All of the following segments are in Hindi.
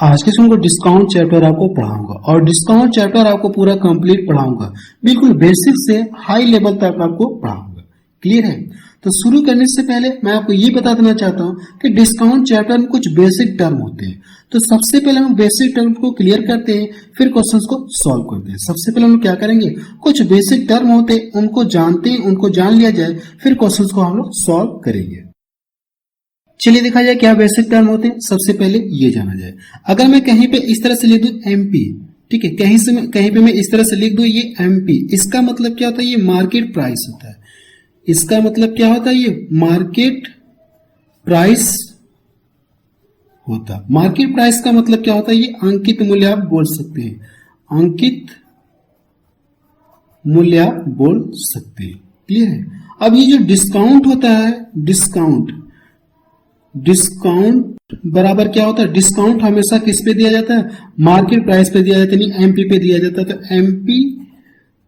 आज के को डिस्काउंट चैप्टर आपको पढ़ाऊंगा और डिस्काउंट चैप्टर आपको पूरा कंप्लीट पढ़ाऊंगा, बिल्कुल बेसिक से हाई लेवल तक आपको पढ़ाऊंगा। क्लियर है? तो शुरू करने से पहले मैं आपको ये बता देना चाहता हूं कि डिस्काउंट चैप्टर में कुछ बेसिक टर्म होते हैं। तो सबसे पहले हम बेसिक टर्म को क्लियर करते हैं, फिर क्वेश्चंस को सॉल्व करते हैं। सबसे पहले हम क्या करेंगे, कुछ बेसिक टर्म होते हैं उनको जानते हैं, उनको जान लिया जाए, फिर क्वेश्चंस को हम लोग सॉल्व करेंगे। चलिए देखा जाए क्या बेसिक टर्म होते हैं। सबसे पहले ये जाना जाए, अगर मैं कहीं पे इस तरह से लिख दूं एमपी, ठीक है, कहीं पे मैं इस तरह से लिख दूं ये एमपी, इसका मतलब क्या होता है, ये मार्केट प्राइस होता है। इसका मतलब क्या होता है, ये मार्केट प्राइस होता है। मार्केट प्राइस का मतलब क्या होता है, ये अंकित मूल्य आप बोल सकते हैं, अंकित मूल्य आप बोल सकते हैं। क्लियर है? अब ये जो डिस्काउंट होता है, डिस्काउंट बराबर क्या होता है, डिस्काउंट हमेशा किस पे दिया जाता है, मार्केट प्राइस पे दिया जाता है, यानी एमपी पे दिया जाता है। तो एमपी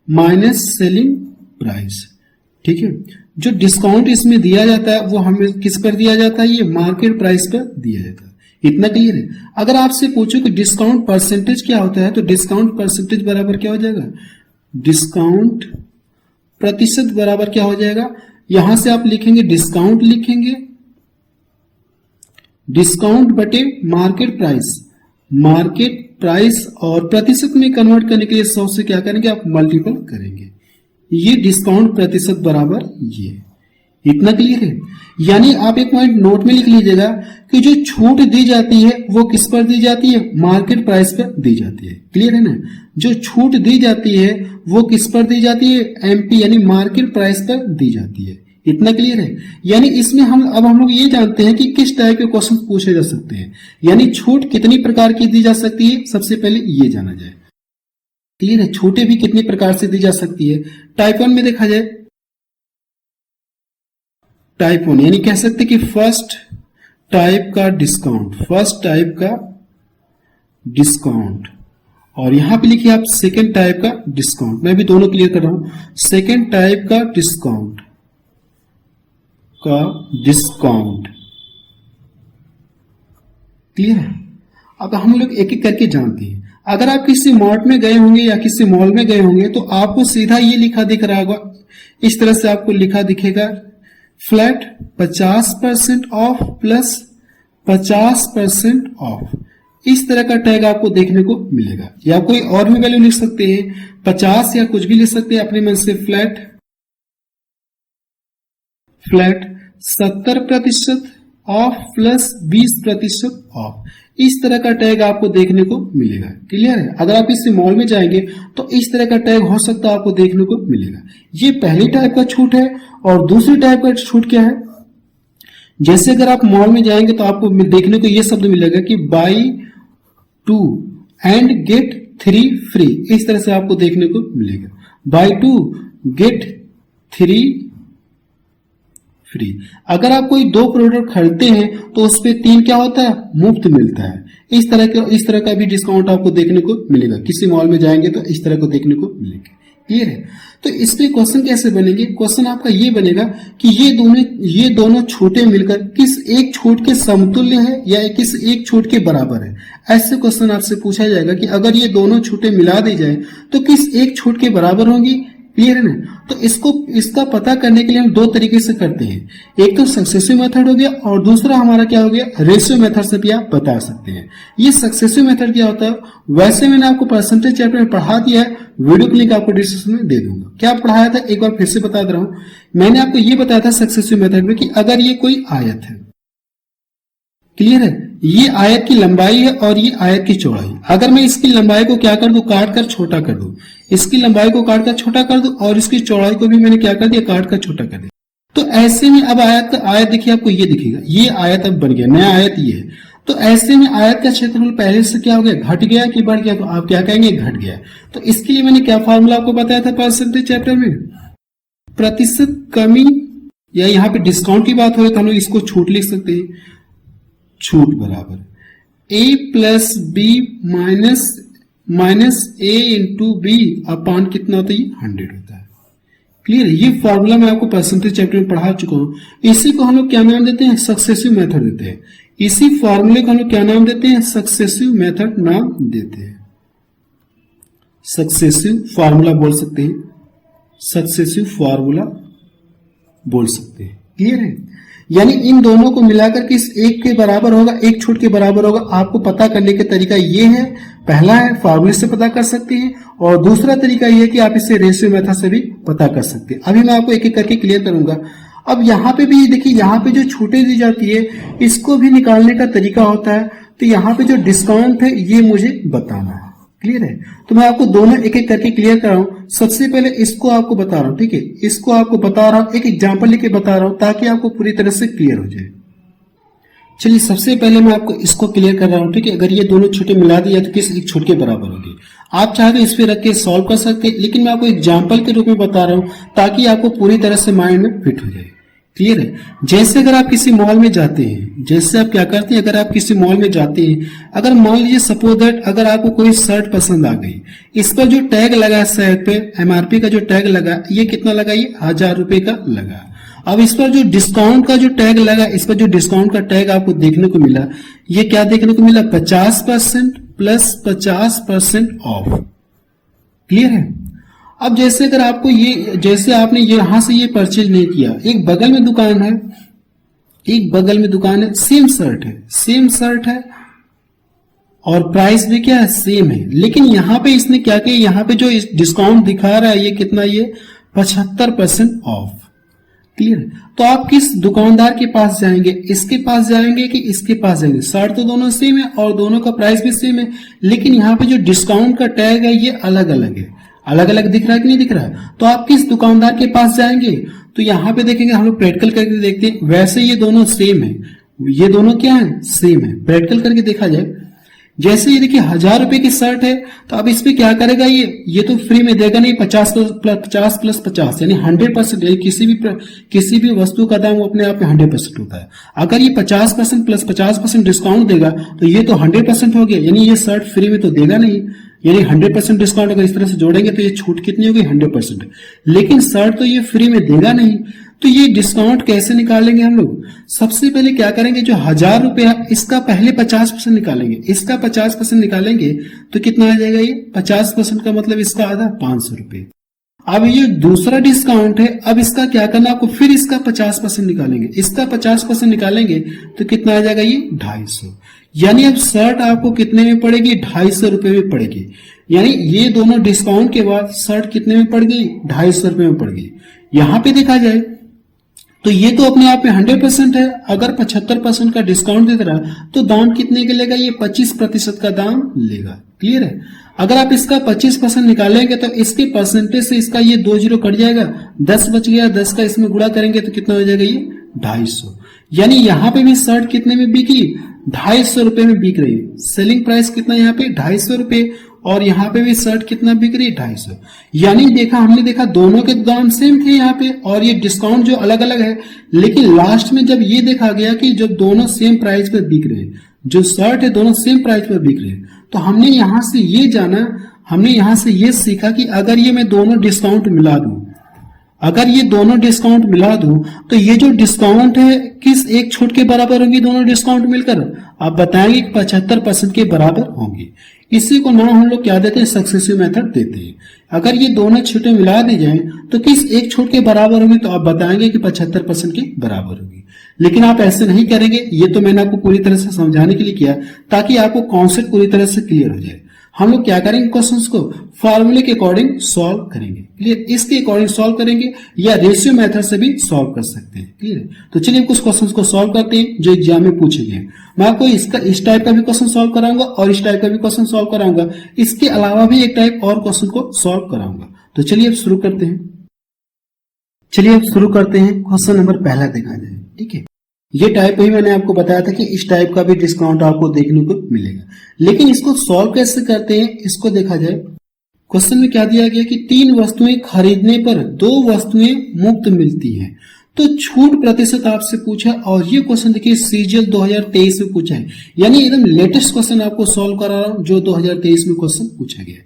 माइनस सेलिंग प्राइस, ठीक है। जो डिस्काउंट इसमें दिया जाता है वो हमें किस पर दिया जाता है, ये मार्केट प्राइस पर दिया जाता है। इतना क्लियर है? अगर आपसे पूछो कि डिस्काउंट परसेंटेज क्या होता है, तो डिस्काउंट परसेंटेज बराबर क्या हो जाएगा, डिस्काउंट प्रतिशत बराबर क्या हो जाएगा, यहां से आप लिखेंगे डिस्काउंट, लिखेंगे डिस्काउंट बटे मार्केट प्राइस और प्रतिशत में कन्वर्ट करने के लिए 100 से क्या करेंगे, आप मल्टीपल करेंगे। ये डिस्काउंट प्रतिशत बराबर ये। इतना क्लियर है? यानी आप एक पॉइंट नोट में लिख लीजिएगा कि जो छूट दी जाती है वो किस पर दी जाती है, मार्केट प्राइस पर दी जाती है। क्लियर है ना? जो छूट दी जाती है वो किस पर दी जाती है, एमपी यानी मार्केट प्राइस पर दी जाती है। इतना क्लियर है? यानी इसमें हम लोग ये जानते हैं कि किस टाइप के क्वेश्चन पूछे जा सकते हैं, यानी छूट कितनी प्रकार की दी जा सकती है, सबसे पहले ये जाना जाए। क्लियर है? छूटें भी कितनी प्रकार से दी जा सकती है। टाइप 1 में देखा जाए, टाइप 1 यानी कह सकते कि फर्स्ट टाइप का डिस्काउंट, और यहां पे लिखिए आप सेकेंड टाइप का डिस्काउंट। मैं भी दोनों क्लियर कर रहा हूं, सेकेंड टाइप का डिस्काउंट क्लियर है? अब हम लोग एक एक करके जानते हैं। अगर आप किसी मार्ट में गए होंगे या किसी मॉल में गए होंगे तो आपको सीधा ये लिखा दिख रहा होगा, इस तरह से आपको लिखा दिखेगा, फ्लैट 50% ऑफ प्लस 50% ऑफ। इस तरह का टैग आपको देखने को मिलेगा, या कोई और भी वैल्यू लिख सकते हैं, 50 या कुछ भी लिख सकते हैं अपने मन से। Flat 70% of plus 20% of. इस तरह का टैग आपको देखने को मिलेगा। क्लियर है? अगर आप किसी मॉल में जाएंगे तो इस तरह का टैग हो सकता है आपको देखने को मिलेगा। ये पहली टाइप का छूट है। और दूसरी टाइप का छूट क्या है, जैसे अगर आप मॉल में जाएंगे तो आपको देखने को यह शब्द मिलेगा कि बाई 2 एंड गेट 3 फ्री। इस तरह से आपको देखने को मिलेगा, बाई 2 गेट 3 फ्री। अगर आप कोई 2 प्रोडक्ट खरीदते हैं तो उस पे 3 क्या होता है, मुफ्त मिलता है। इस तरह का भी डिस्काउंट आपको देखने को मिलेगा। किसी मॉल में जाएंगे तो इस तरह को देखने को मिलेगा। क्लियर है? तो इस पे क्वेश्चन कैसे बनेंगे, क्वेश्चन आपका ये बनेगा कि ये दोनों छूटें मिलकर किस एक छूट के समतुल्य है या किस एक छूट के बराबर है। ऐसे क्वेश्चन आपसे पूछा जाएगा कि अगर ये दोनों छूटें मिला दी जाए तो किस एक छूट के बराबर होंगी। क्लियर है ना? तो इसका पता करने के लिए हम 2 तरीके से करते हैं, एक तो सक्सेसिव मेथड हो गया और दूसरा हमारा क्या हो गया, रेशियो मेथड से भी आप बता सकते हैं। ये सक्सेसिव मेथड क्या होता है, वैसे मैंने आपको परसेंटेज चैप्टर में पढ़ा दिया है, वीडियो की लिंक आपको डिस्क्रिप्शन में दे दूंगा। क्या पढ़ाया था एक बार फिर से बता दे रहा हूं। मैंने आपको ये बताया था सक्सेसिव मेथड में कि अगर ये कोई आयत है, क्लियर है, ये आयत की लंबाई है और ये आयत की चौड़ाई। अगर मैं इसकी लंबाई को क्या कर दूं, काट कर छोटा कर दूं, इसकी लंबाई को काट कर छोटा कर दूं और इसकी चौड़ाई को भी मैंने क्या कर दिया, काट कर छोटा कर दिया। तो ऐसे में अब आयत देखिए, आपको ये दिखेगा, ये आयत अब बन गया, नया आयत ये है। तो ऐसे में आयत का क्षेत्रफल पहले से क्या हो गया, घट गया कि बढ़ गया, तो आप क्या कहेंगे, घट गया। तो इसके लिए मैंने क्या फॉर्मूला आपको बताया था परसेंटेज चैप्टर में, प्रतिशत कमी, या यहाँ पे डिस्काउंट की बात हो तो हम लोग इसको छूट लिख सकते हैं, छूट बराबर a plus B minus A into B अपान कितना होता है, 100 होता है। क्लियर है? ये फॉर्मूला मैं आपको परसेंटेज चैप्टर में पढ़ा चुका हूं। इसी को हम लोग क्या नाम देते हैं, सक्सेसिव मेथड देते हैं। इसी फॉर्मूले को हम लोग क्या नाम देते हैं, सक्सेसिव मेथड नाम देते हैं। सक्सेसिव फॉर्मूला बोल सकते हैं, सक्सेसिव फॉर्मूला बोल सकते हैं। क्लियर है? यानी इन दोनों को मिलाकर के इस एक के बराबर होगा, एक छूट के बराबर होगा। आपको पता करने का तरीका ये है, पहला है फॉर्मूले से पता कर सकते हैं, और दूसरा तरीका ये है कि आप इसे रेशियो मेथड से भी पता कर सकते हैं। अभी मैं आपको एक एक करके क्लियर करूंगा। अब यहाँ पे भी देखिए, यहाँ पे जो छूटें दी जाती है इसको भी निकालने का तरीका होता है। तो यहाँ पे जो डिस्काउंट है ये मुझे बताना है। क्लियर है? तो मैं आपको दोनों एक एक करके क्लियर कर रहा हूं। सबसे पहले इसको आपको बता रहा हूं, ठीक है, इसको आपको बता रहा हूं, एक एग्जांपल लेके बता रहा हूं ताकि आपको पूरी तरह से क्लियर हो जाए। चलिए सबसे पहले मैं आपको इसको क्लियर कर रहा हूं, ठीक है। अगर ये दोनों छुट्टे मिला दिया तो किस एक छुट के बराबर होगी। आप चाहे तो इस पे रख के सॉल्व कर सकते हैं, लेकिन मैं आपको एग्जाम्पल के रूप में बता रहा हूं ताकि आपको पूरी तरह से माइंड में फिट हो जाए। क्लियर है? जैसे अगर आप किसी मॉल में जाते हैं, जैसे आप क्या करते हैं, अगर आप किसी मॉल में जाते हैं, अगर मान लीजिए सपोज दैट अगर आपको कोई शर्ट पसंद आ गई, इस पर जो टैग लगा है शर्ट पे, एमआरपी का जो टैग लगा, ये कितना लगा, ये 1000 रुपए का लगा। अब इस पर जो डिस्काउंट का जो टैग लगा, इस पर जो डिस्काउंट का टैग आपको देखने को मिला, ये क्या देखने को मिला, 50% प्लस 50% ऑफ। क्लियर है? अब जैसे अगर आपको ये, जैसे आपने यहां से ये परचेज नहीं किया, एक बगल में दुकान है, एक बगल में दुकान है, सेम शर्ट है, सेम शर्ट है और प्राइस भी क्या है, सेम है, लेकिन यहां पे इसने क्या किया, यहां पे जो डिस्काउंट दिखा रहा है ये कितना, ये 75% ऑफ। क्लियर? तो आप किस दुकानदार के पास जाएंगे, इसके पास जाएंगे कि इसके पास जाएंगे। शर्ट तो दोनों सेम है और दोनों का प्राइस भी सेम है, लेकिन यहाँ पे जो डिस्काउंट का टैग है ये अलग अलग है। अलग अलग दिख रहा है कि नहीं दिख रहा है? तो आप किस दुकानदार के पास जाएंगे, तो यहाँ पे देखेंगे, हम लोग प्रैक्टिकल करके देखते हैं। वैसे ये दोनों सेम है, ये दोनों क्या है, सेम है। प्रैक्टिकल करके देखा जाए, जैसे ये देखिए 1000 रुपए की शर्ट है, तो अब इस पे क्या करेगा, ये तो फ्री में देगा नहीं, 50 प्लस 50 यानी 100%। किसी भी वस्तु का दाम वो अपने आप में 100% होता है। अगर ये 50% प्लस 50% डिस्काउंट देगा तो ये तो 100% हो गया, यानी ये शर्ट फ्री में तो देगा नहीं, यानी 100% डिस्काउंट अगर इस तरह से जोड़ेंगे तो ये छूट कितनी होगी, 100%। लेकिन शर्ट तो ये फ्री में देगा नहीं, तो ये डिस्काउंट कैसे निकालेंगे हम लोग। सबसे पहले क्या करेंगे, जो 1000 रुपए है इसका पहले 50% निकालेंगे, इसका 50% निकालेंगे तो कितना आ जाएगा, ये 50% का मतलब इसका आधा 500 रुपए। अब ये दूसरा डिस्काउंट है, अब इसका क्या करना आपको, फिर इसका 50% निकालेंगे, इसका 50% निकालेंगे तो कितना आ जाएगा, ये 250। यानी अब शर्ट आपको कितने में पड़ेगी, 250 रुपए में पड़ेगी। यानी ये दोनों डिस्काउंट के बाद शर्ट कितने में पड़ गई, 250 रुपए में पड़ गई। यहां पे देखा जाए तो ये तो अपने आप में 100% है, अगर 75% का डिस्काउंट दे रहा तो दाम कितने का लेगा, ये 25% का दाम लेगा। क्लियर है? अगर आप इसका 25% निकालेंगे तो इसके परसेंटेज से इसका ये 2 जीरो कट जाएगा, 10 बच गया, 10 का इसमें गुणा करेंगे तो कितना हो जाएगा, ये 250। यानी यहां पे भी शर्ट कितने में बिकी, 250 रुपए में बिक रही है। सेलिंग प्राइस कितना यहाँ पे, 250 रुपए, और यहाँ पे भी शर्ट कितना बिक रही है, 250। यानी देखा, हमने देखा दोनों के दाम सेम थे यहाँ पे, और ये डिस्काउंट जो अलग अलग है, लेकिन लास्ट में जब ये देखा गया कि जब दोनों सेम प्राइस पर बिक रहे हैं, जो शर्ट है दोनों सेम प्राइस पर बिक रहे हैं, तो हमने यहां से ये जाना, हमने यहां से ये सीखा कि अगर ये मैं दोनों डिस्काउंट मिला दूं, अगर ये दोनों डिस्काउंट मिला दूं तो ये जो डिस्काउंट है किस एक छूट के बराबर होंगी, दोनों डिस्काउंट मिलकर आप बताएंगे कि 75% के बराबर होंगी। इसी को नाम हम लोग क्या देते हैं, सक्सेसिव मेथड देते हैं। अगर ये दोनों छूटें मिला दी जाएं तो किस एक छूट के बराबर होंगी, तो आप बताएंगे कि 75% के बराबर होगी। लेकिन आप ऐसे नहीं करेंगे, ये तो मैंने आपको पूरी तरह से समझाने के लिए किया ताकि आपको कॉन्सेप्ट पूरी तरह से क्लियर हो जाए। हम लोग क्या करेंगे, क्वेश्चंस को फॉर्मूले के अकॉर्डिंग सॉल्व करेंगे। क्लियर? इसके अकॉर्डिंग सॉल्व करेंगे या रेशियो मेथड से भी सॉल्व कर सकते हैं। क्लियर? तो चलिए कुछ क्वेश्चंस को सॉल्व करते हैं जो एग्जाम में पूछे गए। मैं आपको इसका इस टाइप का भी क्वेश्चन सॉल्व कराऊंगा और इस टाइप का भी क्वेश्चन सॉल्व कराऊंगा। इसके अलावा भी एक टाइप और क्वेश्चन को सॉल्व कराऊंगा। तो चलिए अब शुरू करते हैं। क्वेश्चन नंबर पहला देखा जाए। ठीक है, ये टाइप ही मैंने आपको बताया था कि इस टाइप का भी डिस्काउंट आपको देखने को मिलेगा, लेकिन इसको सॉल्व कैसे करते हैं इसको देखा जाए। क्वेश्चन में क्या दिया गया कि 3 वस्तुएं खरीदने पर 2 वस्तुएं मुफ्त मिलती हैं, तो छूट प्रतिशत आपसे पूछा, और ये क्वेश्चन देखिए सीजीएल 2023 में पूछा है, यानी एकदम लेटेस्ट क्वेश्चन आपको सॉल्व करा रहा हूं जो 2023 में क्वेश्चन पूछा गया।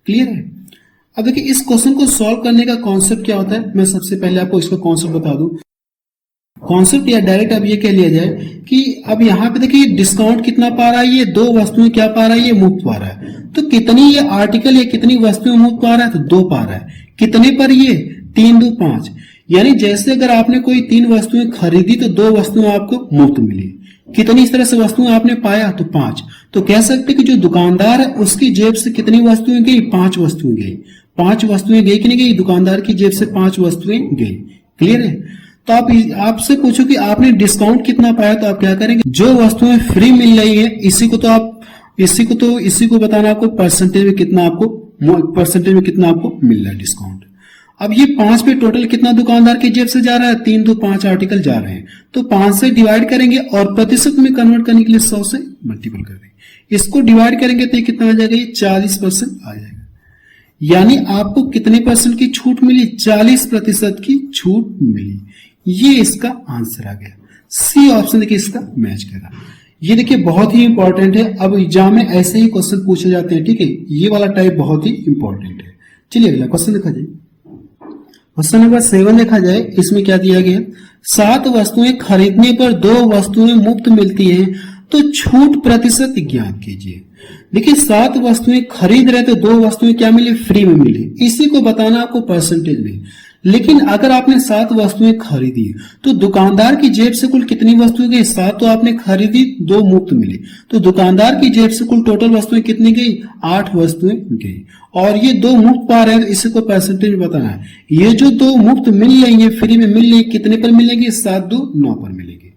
क्लियर है? अब देखिए इस क्वेश्चन को सॉल्व करने का कॉन्सेप्ट क्या होता है, मैं सबसे पहले आपको इसका कॉन्सेप्ट बता दूं। कॉन्सेप्ट या डायरेक्ट अब ये कह लिया जाए कि अब यहाँ पे देखिए डिस्काउंट कितना पा रहा है, ये दो वस्तुएं क्या पा रहा है, ये मुफ्त पा रहा है। तो कितनी ये आर्टिकल या कितनी वस्तुएं मुफ्त पा रहा है, तो दो पा रहा है। कितने पर, ये 3 2 5, यानी जैसे अगर आपने कोई 3 वस्तुएं खरीदी तो 2 वस्तुएं आपको मुफ्त मिली। कितनी इस तरह से वस्तुएं आपने पाया, तो 5। तो कह सकते कि जो दुकानदार है उसकी जेब से कितनी वस्तुएं गई, 5 वस्तुएं गई। 5 वस्तुएं गई कि नहीं गई, दुकानदार की जेब से 5 वस्तुएं गई। क्लियर है। तो आप आपसे पूछो कि आपने डिस्काउंट कितना पाया, तो आप क्या करेंगे, जो वस्तुएं फ्री मिल रही है इसी को बताना आपको परसेंटेज में कितना आपको मिल रहा है डिस्काउंट। अब ये 5 पे टोटल कितना दुकानदार की जेब से जा रहा है, 3 2 5 आर्टिकल जा रहे हैं। तो 5 से डिवाइड करेंगे और प्रतिशत में कन्वर्ट करने के लिए 100 से मल्टीपल कर देंगे। इसको डिवाइड करेंगे तो ये कितना आ जाएगा, ये 40% आ जाएगा। यानी आपको कितने परसेंट की छूट मिली, 40% की छूट मिली। ये इसका आंसर आ गया। सी ऑप्शन देखिए इसका मैच करेगा। ये देखिए बहुत ही इंपॉर्टेंट है। अब एग्जाम में ऐसे ही क्वेश्चन पूछे जाते हैं, ठीक है। ये वाला टाइप बहुत ही इंपॉर्टेंट है। चलिए अगला क्वेश्चन देखा जाए। क्वेश्चन नंबर 7 देखा जाए। इसमें क्या दिया गया, 7 वस्तुएं खरीदने पर 2 वस्तुएं मुफ्त मिलती हैं, तो छूट प्रतिशत ज्ञात कीजिए। देखिए 7 वस्तुएं खरीद रहे तो 2 वस्तुएं क्या मिली, फ्री में मिली। इसी को बताना आपको परसेंटेज में। लेकिन अगर आपने 7 वस्तुएं खरीदी तो दुकानदार की जेब से कुल कितनी वस्तुएं गई, 7 तो आपने खरीदी, 2 मुफ्त मिली। तो दुकानदार की जेब से कुल टोटल वस्तुएं कितनी गई, 8 वस्तुएं गई। और ये 2 मुफ्त पा रहे हैं, इसी को परसेंटेज बताना है। ये जो 2 मुफ्त मिल रही है, फ्री में मिल रही है, कितने पर मिलेगी, 7 2 9 पर मिलेगी।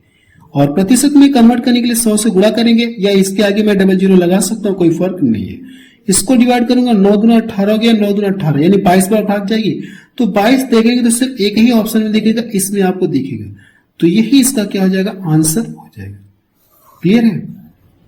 और प्रतिशत में कन्वर्ट करने के लिए 100 से गुणा करेंगे, या इसके आगे मैं डबल जीरो लगा सकता हूं, कोई फर्क नहीं है। इसको डिवाइड करूंगा, 9 दूना 18 हो गया, 9 दूना 18 यानी 22 बार भाग जाएगी। तो 22 देखेंगे तो सिर्फ एक ही ऑप्शन में दिखेगा, इसमें आपको दिखेगा। तो यही इसका क्या हो जाएगा, आंसर हो जाएगा। क्लियर है,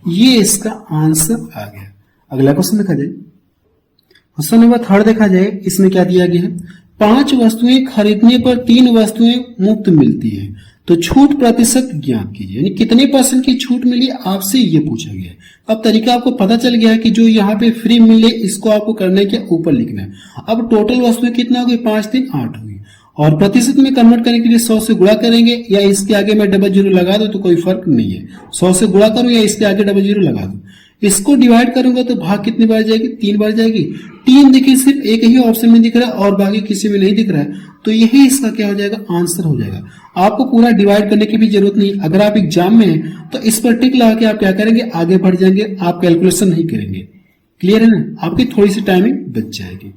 ये इसका आंसर आ गया। अगला क्वेश्चन देखा जाए। क्वेश्चन नंबर 3 देखा जाए। इसमें क्या दिया गया है, 5 वस्तुएं खरीदने पर 3 वस्तुएं मुफ्त मिलती है, तो छूट प्रतिशत ज्ञात कीजिए। यानी कितने परसेंट की छूट मिली, आपसे ये पूछा गया है। अब तरीका आपको पता चल गया है कि जो यहाँ पे फ्री मिले इसको आपको करना है क्या, ऊपर लिखना है। अब टोटल वस्तुएं कितना हो गई, 5 3 8 हुई। और प्रतिशत में कन्वर्ट करने के लिए 100 से गुणा करेंगे, या इसके आगे मैं डबल जीरो लगा दूं तो कोई फर्क नहीं है। 100 से गुणा करूं या इसके आगे डबल जीरो लगा दूं। इसको डिवाइड करूंगा तो भाग कितनी बार जाएगी, 3 बार जाएगी। 3 देखिए सिर्फ एक ही ऑप्शन में दिख रहा है और बाकी किसी में नहीं दिख रहा है। तो यही इसका क्या हो जाएगा, आंसर हो जाएगा। आपको पूरा डिवाइड करने की भी जरूरत नहीं। अगर आप एग्जाम में हैं तो इस पर टिक लगा के आप क्या करेंगे, आगे बढ़ जाएंगे, आप कैलकुलेशन नहीं करेंगे। क्लियर है ना, आपकी थोड़ी सी टाइमिंग बच जाएगी।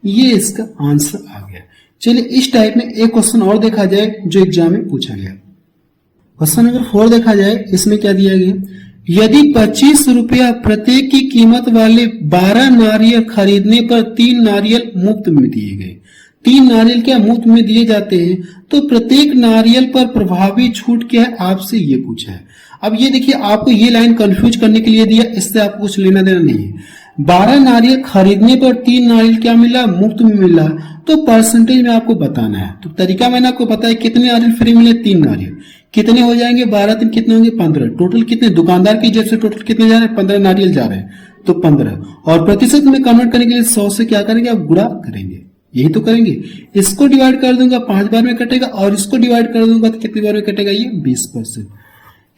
ये इसका आंसर आ गया। चलिए इस टाइप में एक क्वेश्चन और देखा जाए जो एग्जाम में पूछा गया। क्वेश्चन नंबर 4 देखा जाए। इसमें क्या दिया गया, यदि 25 रुपया प्रत्येक की कीमत वाले 12 नारियल खरीदने पर 3 नारियल मुफ्त में दिए गए। 3 नारियल क्या मुफ्त में दिए जाते हैं, तो प्रत्येक नारियल पर प्रभावी छूट क्या है, आपसे ये पूछा है। अब ये देखिए आपको ये लाइन कंफ्यूज करने के लिए दिया, इससे आपको कुछ लेना देना नहीं है। 12 नारियल खरीदने पर 3 नारियल क्या मिला, मुफ्त में मिला। तो परसेंटेज में आपको बताना है। तो तरीका मैंने आपको बताया, कितने नारियल फ्री मिले, 3 नारियल। कितने हो जाएंगे, 12 3 कितने होंगे, 15। टोटल कितने, दुकानदार की जेब से टोटल कितने जा रहे हैं, 15 नारियल जा रहे हैं, तो 15। और प्रतिशत में कन्वर्ट करने के लिए 100 से क्या करेंगे, आप गुणा करेंगे। यही तो करेंगे। इसको डिवाइड कर दूंगा 5 बार में कटेगा, और इसको डिवाइड कर दूंगा तो कितनी बार में कटेगा, ये 20%।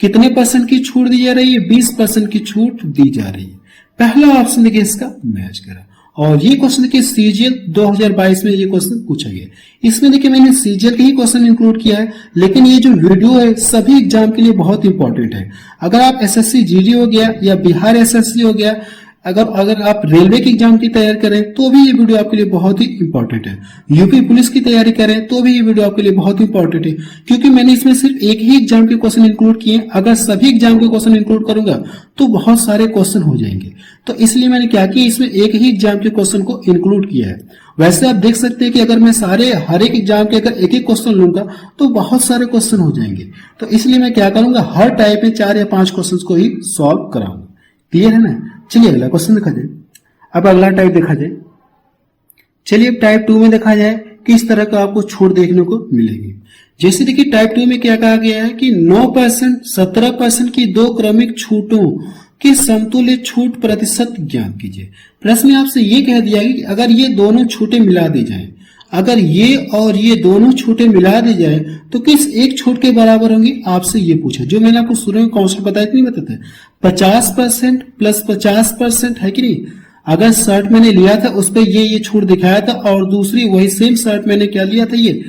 कितने परसेंट की छूट दी जा रही है, 20% की छूट दी जा रही है। पहला ऑप्शन देखिए इसका मैच करा। और ये क्वेश्चन देखिए सीजीएल 2022 में ये क्वेश्चन पूछा गया। इसमें देखिए मैंने सीजीएल के ही क्वेश्चन इंक्लूड किया है, लेकिन ये जो वीडियो है सभी एग्जाम के लिए बहुत इंपॉर्टेंट है। अगर आप एसएससी जीडी हो गया या बिहार एसएससी हो गया, अगर आप रेलवे की एग्जाम की तैयारी करें तो भी ये वीडियो आपके लिए बहुत ही इंपॉर्टेंट है। यूपी पुलिस की तैयारी करें तो भी ये वीडियो आपके लिए बहुत इंपॉर्टेंट है, क्योंकि मैंने इसमें सिर्फ एक ही एग्जाम के क्वेश्चन इंक्लूड किए। अगर सभी एग्जाम के क्वेश्चन इंक्लूड करूंगा तो बहुत सारे क्वेश्चन हो जाएंगे। तो इसलिए मैंने क्या किया, इसमें एक ही एग्जाम के क्वेश्चन को इंक्लूड किया है। वैसे आप देख सकते हैं कि अगर मैं हर एक एग्जाम के अगर एक एक क्वेश्चन लूंगा तो बहुत सारे क्वेश्चन हो जाएंगे। तो इसलिए मैं क्या करूंगा, हर टाइप में 4 या 5 क्वेश्चन को ही सॉल्व कराऊंगा। क्लियर है ना। चलिए अगला क्वेश्चन देखा जाए। अब अगला टाइप देखा जाए। चलिए अब टाइप 2 में देखा जाए किस तरह का आपको छूट देखने को मिलेगी। जैसे देखिए टाइप 2 में क्या कहा गया है कि 9%, 17% की 2 क्रमिक छूटों की समतुल्य छूट प्रतिशत ज्ञात कीजिए। प्रश्न में आपसे ये कह दिया कि अगर ये दोनों छूटें मिला दी जाएं, अगर ये और ये दोनों छूटे मिला दी जाए तो किस एक छूट के बराबर होंगी, आपसे ये पूछा। जो मैंने आपको शुरू में कॉन्सेप्ट बताया नहीं बताते, 50% प्लस 50% है कि नहीं। अगर शर्ट मैंने लिया था उस पर ये छूट दिखाया था, और दूसरी वही सेम शर्ट मैंने क्या लिया था, ये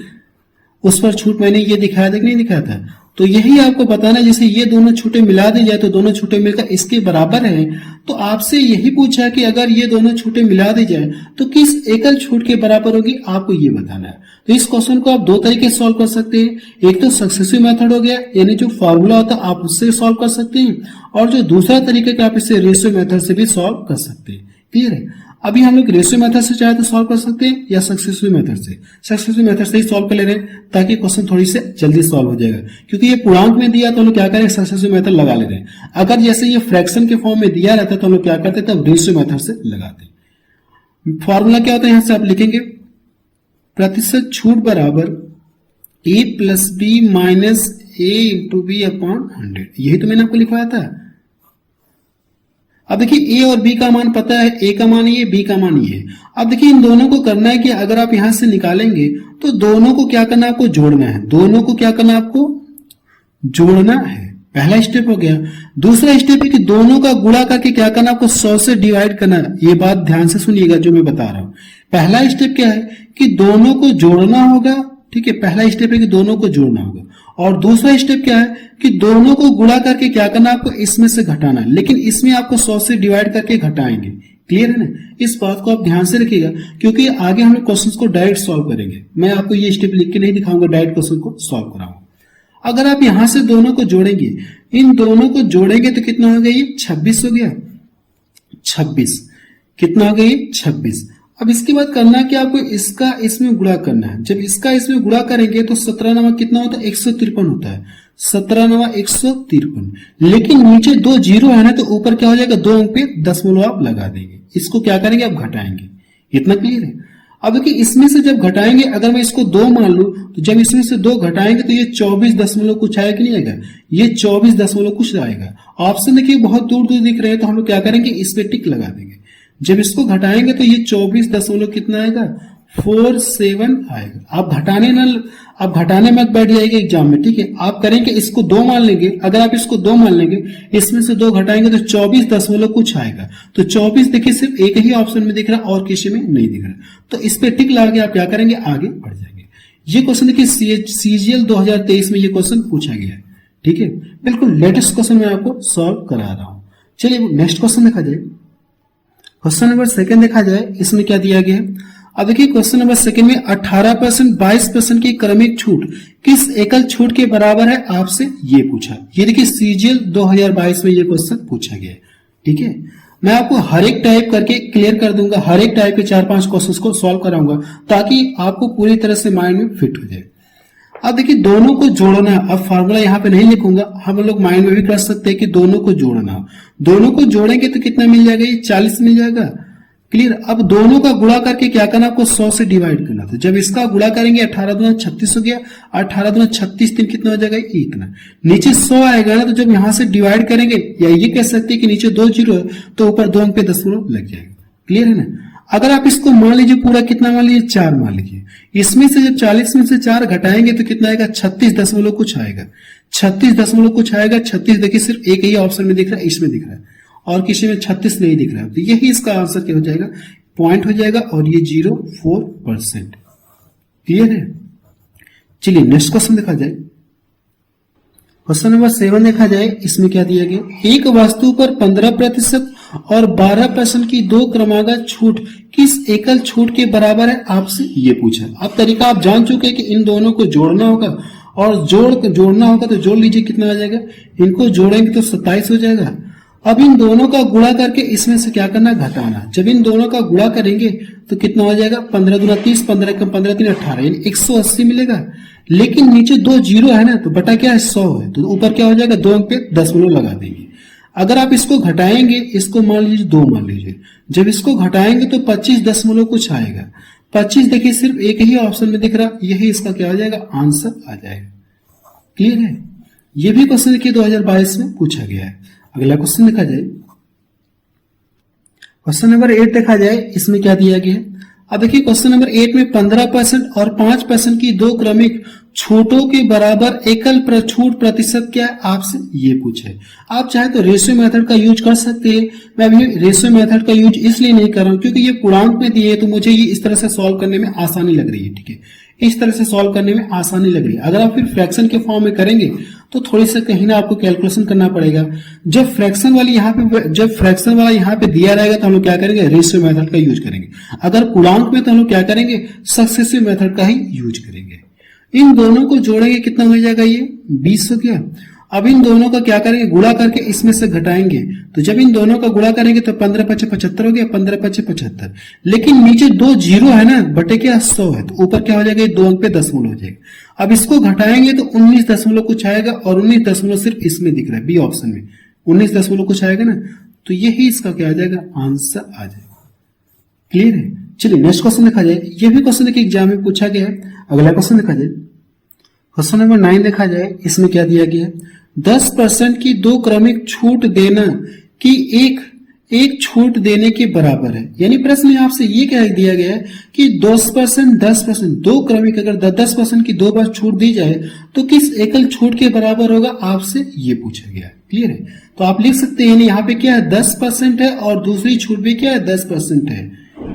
उस पर छूट मैंने ये दिखाया था कि नहीं दिखाया था। तो यही आपको बताना, जैसे ये दोनों छूटे मिला दी जाए तो दोनों छूटे मिलकर इसके बराबर है। तो आपसे यही पूछा कि अगर ये दोनों छूटे मिला दी जाए तो किस एकल छूट के बराबर होगी, आपको ये बताना है। तो इस क्वेश्चन को आप दो तरीके से सॉल्व कर सकते हैं। एक तो सक्सेसिव मेथड हो गया, यानी जो फॉर्मूला होता है आप उससे सॉल्व कर सकते हैं, और जो दूसरा तरीका कि आप इसे रेशियो मेथड से भी सॉल्व कर सकते हैं। क्लियर है। अभी हम लोग रेशियो मेथड से चाहे तो सॉल्व कर सकते हैं या सक्सेसिव मेथड से। सक्सेसिव मेथड से ही सॉल्व कर ले रहे हैं ताकि क्वेश्चन थोड़ी से जल्दी सॉल्व हो जाएगा, क्योंकि ये पूर्णांक में दिया तो हम लोग क्या करें, सक्सेसिव मेथड लगा ले रहे हैं। अगर जैसे ये फ्रैक्शन के फॉर्म में दिया रहता तो हम लोग क्या करते थे, रेशियो मेथड से लगाते। फॉर्मूला क्या होता है, यहां से आप लिखेंगे प्रतिशत छूट बराबर a plus B minus A into B upon 100। यही तो मैंने आपको लिखवाया था। अब देखिए ए और बी का मान पता है, ए का मान ये, बी का मान ये। अब देखिए इन दोनों को करना है कि अगर आप यहां से निकालेंगे तो दोनों को क्या करना है, आपको जोड़ना है। दोनों को क्या करना है, आपको जोड़ना है। पहला स्टेप हो गया। दूसरा स्टेप है कि दोनों का गुणा करके क्या करना, आपको 100 से डिवाइड करना है। ये बात ध्यान से सुनिएगा जो मैं बता रहा हूं। पहला स्टेप क्या है कि दोनों को जोड़ना होगा, ठीक है। पहला स्टेप है कि दोनों को जोड़ना होगा, और दूसरा स्टेप क्या है कि दोनों को गुणा करके क्या करना, आपको इसमें से घटाना है। लेकिन इसमें आपको 100 से डिवाइड करके घटाएंगे। क्लियर है ना। इस बात को आप ध्यान से रखिएगा, क्योंकि आगे हम क्वेश्चन को डायरेक्ट सॉल्व करेंगे। मैं आपको ये स्टेप लिख के नहीं दिखाऊंगा, डायरेक्ट क्वेश्चन को सॉल्व कराऊंगा। अगर आप यहां से दोनों को जोड़ेंगे, इन दोनों को जोड़ेंगे तो कितना हो गया, ये 26 हो गया। 26 कितना हो गया, ये 26। अब इसके बाद करना कि आपको इसका इसमें गुणा करना है। जब इसका इसमें गुणा करेंगे तो 17 नवा कितना होता है, 153 होता है। 17 नवा 153। लेकिन नीचे दो जीरो है ना, तो ऊपर क्या हो जाएगा, 2 अंक पे दशमलव आप लगा देंगे। इसको क्या करेंगे, आप घटाएंगे। इतना क्लियर है। अब देखिए इसमें से जब घटाएंगे, अगर मैं इसको 2 मान लू, तो जब इसमें से 2 घटाएंगे तो ये 24 दशमलव कुछ आएगा कि नहीं आएगा, ये 24 दशमलव कुछ आएगा। ऑप्शन देखिए बहुत दूर दूर दिख रहे हैं, तो हम लोग क्या करेंगे, इस पे टिक लगा देंगे। जब इसको घटाएंगे तो ये 24 दशमलव कितना आएगा, 47 आएगा। आप घटाने मत बैठ जाएंगे एग्जाम में, ठीक है। आप करेंगे इसको 2 मान लेंगे। अगर आप इसको 2 मान लेंगे, इसमें से 2 घटाएंगे तो 24 दशमलव कुछ आएगा। तो 24 देखिए सिर्फ एक ही ऑप्शन में दिख रहा है और किसी में नहीं दिख रहा। तो इस पे टिक लगा के आप क्या करेंगे, आगे बढ़ जाएंगे। ये क्वेश्चन देखिए सीजीएल 2023 में ये क्वेश्चन पूछा गया है, ठीक है। बिल्कुल लेटेस्ट क्वेश्चन मैं आपको सॉल्व करा रहा हूं। चलिए नेक्स्ट क्वेश्चन देखा जाए। क्वेश्चन नंबर 2 देखा जाए, इसमें क्या दिया गया है। अब देखिए क्वेश्चन नंबर 2 में 18% 22% की क्रमिक छूट किस एकल छूट के बराबर है, आपसे ये पूछा। ये देखिए सीजीएल 2022 में ये क्वेश्चन पूछा गया है, ठीक है। मैं आपको हर एक टाइप करके क्लियर कर दूंगा, हर एक टाइप के 4-5 क्वेश्चंस को सॉल्व कराऊंगा ताकि आपको पूरी तरह से माइंड में फिट हो जाए। अब देखिए दोनों को जोड़ना है। अब फार्मूला यहाँ पे नहीं लिखूंगा, हम लोग माइंड में भी कर सकते हैं कि दोनों को जोड़ना। दोनों को जोड़ेंगे तो कितना मिल जाएगा, ये 40 मिल जाएगा। क्लियर। अब दोनों का गुणा करके क्या करना, आपको 100 से डिवाइड करना था। जब इसका गुणा करेंगे 18 दूना 36 हो गया। 18 दूना 36 दिन कितना हो जाएगा, इतना। नीचे 100 आएगा ना, तो जब यहां से डिवाइड करेंगे, या ये कह सकते हैं कि नीचे 2 जीरो है तो ऊपर 2 अंक पे दशमलव लग जाएगा। क्लियर है ना। अगर आप इसको मान लीजिए पूरा कितना मान लीजिए, 4 मान लीजिए। इसमें से जब 40 में से 4 घटाएंगे तो कितना आएगा, 36 दशमलव कुछ आएगा। 36 दशमलव कुछ आएगा। 36 देखिए सिर्फ एक ही ऑप्शन में दिख रहा है, इसमें दिख रहा है, और किसी में 36 नहीं दिख रहा है। तो यही इसका आंसर क्या हो जाएगा, पॉइंट हो जाएगा, और ये 0.4%। क्लियर है। चलिए नेक्स्ट क्वेश्चन देखा जाए। क्वेश्चन नंबर 7 देखा जाए, इसमें क्या दिया गया। एक वस्तु पर 15% और 12% की 2 क्रमागत छूट किस एकल छूट के बराबर है, आपसे ये पूछा। अब तरीका आप जान चुके हैं कि इन दोनों को जोड़ना होगा, और जोड़ना होगा तो जोड़ लीजिए कितना आ जाएगा। इनको जोड़ेंगे तो 27 हो जाएगा। अब इन दोनों का गुणा करके इसमें से क्या करना, घटाना। जब इन दोनों का गुणा करेंगे तो कितना हो जाएगा, 15 दूना 30, 15 कम 15 3 18, यानी 180 मिलेगा। लेकिन नीचे 2 जीरो है ना, तो बटा क्या है, 100 है, तो ऊपर क्या हो जाएगा, 2 अंक पे दशमलव लगा देंगे। अगर आप इसको घटाएंगे, इसको मान लीजिए 2 मान लीजिए। जब इसको घटाएंगे तो 25 दशमलव कुछ आएगा। 25 देखिए सिर्फ एक ही ऑप्शन में दिख रहा, यही इसका क्या हो जाएगा, आंसर आ जाएगा। क्लियर है। ये भी क्वेश्चन देखिए 2022 में पूछा गया है। अगला क्वेश्चन देखा जाए। क्वेश्चन नंबर 8 देखा जाए, इसमें क्या दिया गया है। अब देखिए क्वेश्चन नंबर 8 में 15% और 5% की दो क्रमिक छूटों के बराबर एकल छूट प्रतिशत क्या है, आपसे ये पूछे। आप चाहे तो रेशियो मेथड का यूज कर सकते हैं। मैं अभी रेशियो मेथड का यूज इसलिए नहीं कर रहा हूं क्योंकि ये पूर्णांक में दिए तो मुझे ये इस तरह से सॉल्व करने में आसानी लग रही है। ठीक है, इस तरह से सॉल्व करने में आसानी लग रही है। अगर आप फिर फ्रैक्शन के फॉर्म में करेंगे तो थोड़ी सा कहीं ना आपको कैलकुलेशन करना पड़ेगा। जब फ्रैक्शन वाला यहाँ पे दिया रहेगा तो हम लोग क्या करेंगे, रेशियो मेथड का यूज करेंगे। अगर पूर्णांक में तो हम लोग क्या करेंगे, सक्सेसिव मेथड का ही यूज करेंगे। इन दोनों को जोड़ेंगे कितना हो जाएगा, ये 20 हो गया। अब इन दोनों का क्या करेंगे, गुणा करके इसमें से घटाएंगे। तो जब इन दोनों का गुणा करेंगे तो 15 पचे 75 हो गया, 15 पचे 75। लेकिन नीचे 2 जीरो है ना, बटे क्या 100 है, तो ऊपर क्या हो जाएगा, 2 अंक पे दशमलव हो जाएगा। अब इसको घटाएंगे तो 19 दशमलव कुछ आएगा, और 19 दशमलव सिर्फ इसमें दिख रहा है, बी ऑप्शन में 19 दशमलव कुछ आएगा ना, तो यही इसका क्या आ जाएगा, आंसर आ जाएगा। क्लियर है। चलिए नेक्स्ट क्वेश्चन देखा जाए। ये भी क्वेश्चन देखिए एग्जाम में पूछा गया है। अगला क्वेश्चन देखा जाए, क्वेश्चन नंबर 9 देखा जाए। इसमें क्या दिया गया है, 10% की दो क्रमिक छूट देना कि एक छूट देने के बराबर है। यानी प्रश्न में आपसे ये कह दिया गया है कि 10% दो क्रमिक अगर 10% की 2 बार छूट दी जाए तो किस एकल छूट के बराबर होगा, आपसे ये पूछा गया है। क्लियर है। तो आप लिख सकते हैं यहाँ पे क्या है, 10% है और दूसरी छूट भी क्या है, 10% है।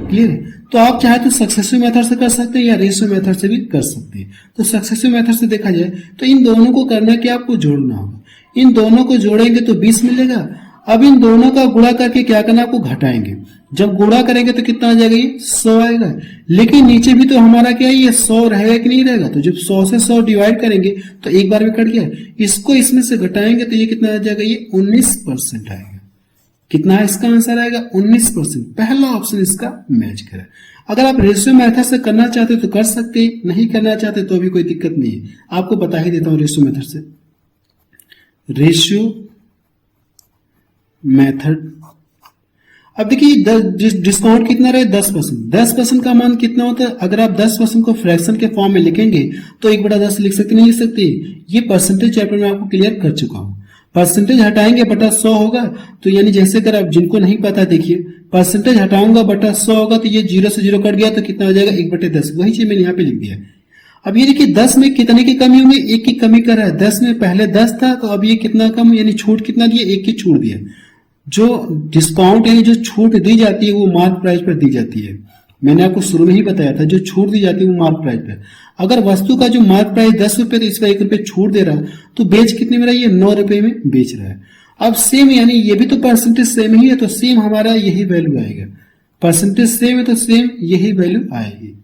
क्लियर है। तो आप चाहे तो सक्सेसिव मेथड से कर सकते हैं या रेशियो मेथड से भी कर सकते हैं। तो सक्सेसिव मेथड से देखा जाए तो इन दोनों को करना क्या, आपको जोड़ना होगा। इन दोनों को जोड़ेंगे तो 20 मिलेगा। अब इन दोनों का गुणा करके क्या करना, आपको घटाएंगे। जब गुणा करेंगे तो कितना आ जाएगा, ये 100 आएगा। लेकिन नीचे भी तो हमारा क्या है, ये 100 रहेगा कि नहीं रहेगा। तो जब 100 से 100 डिवाइड करेंगे तो एक बार में कट गया। इसको इसमें से घटाएंगे तो ये कितना आ जाएगा, ये 19% आएगा। कितना इसका आंसर आएगा, 19%। पहला ऑप्शन इसका मैच करें। अगर आप रेशियो मेथड से करना चाहते हो तो कर सकते हैं, नहीं करना चाहते तो भी कोई दिक्कत नहीं है। आपको बता ही देता हूं रेशियो मेथड से। रेशियो मेथड, अब देखिए डिस्काउंट कितना रहे, 10%। 10% का मान कितना होता है, अगर आप 10% को फ्रैक्शन के फॉर्म में लिखेंगे तो 1/10 लिख सकते, नहीं लिख सकते। ये परसेंटेज चैप्टर में आपको क्लियर कर चुका हूं। परसेंटेज हटाएंगे बटा 100 होगा। तो यानी जैसे अगर आप जिनको नहीं पता, देखिए परसेंटेज हटाऊंगा बटा 100 होगा तो ये 0 से 0 कट गया तो कितना हो जाएगा, 1/10। वही चीज मैंने यहाँ पे लिख दिया। अब ये देखिए 10 में कितने की कमी होगी, 1 की कमी कर रहा है। 10 में पहले 10 था तो अब ये कितना कम, यानी छूट कितना दिया, 1 की छूट दिया। जो डिस्काउंट यानी जो छूट दी जाती है वो मार्क प्राइस पर दी जाती है। मैंने आपको शुरू में ही बताया था, जो छूट दी जाती है वो मार्क प्राइस पर। अगर वस्तु का जो मार्क प्राइस 10 रुपए तो इसका 1 रुपए छूट दे रहा तो बेच कितने में रहा, ये 9 रुपए में बेच रहा है। अब सेम यानी ये भी तो परसेंटेज सेम ही है, तो सेम हमारा यही वैल्यू आएगा। परसेंटेज सेम है तो सेम यही वैल्यू आएगी।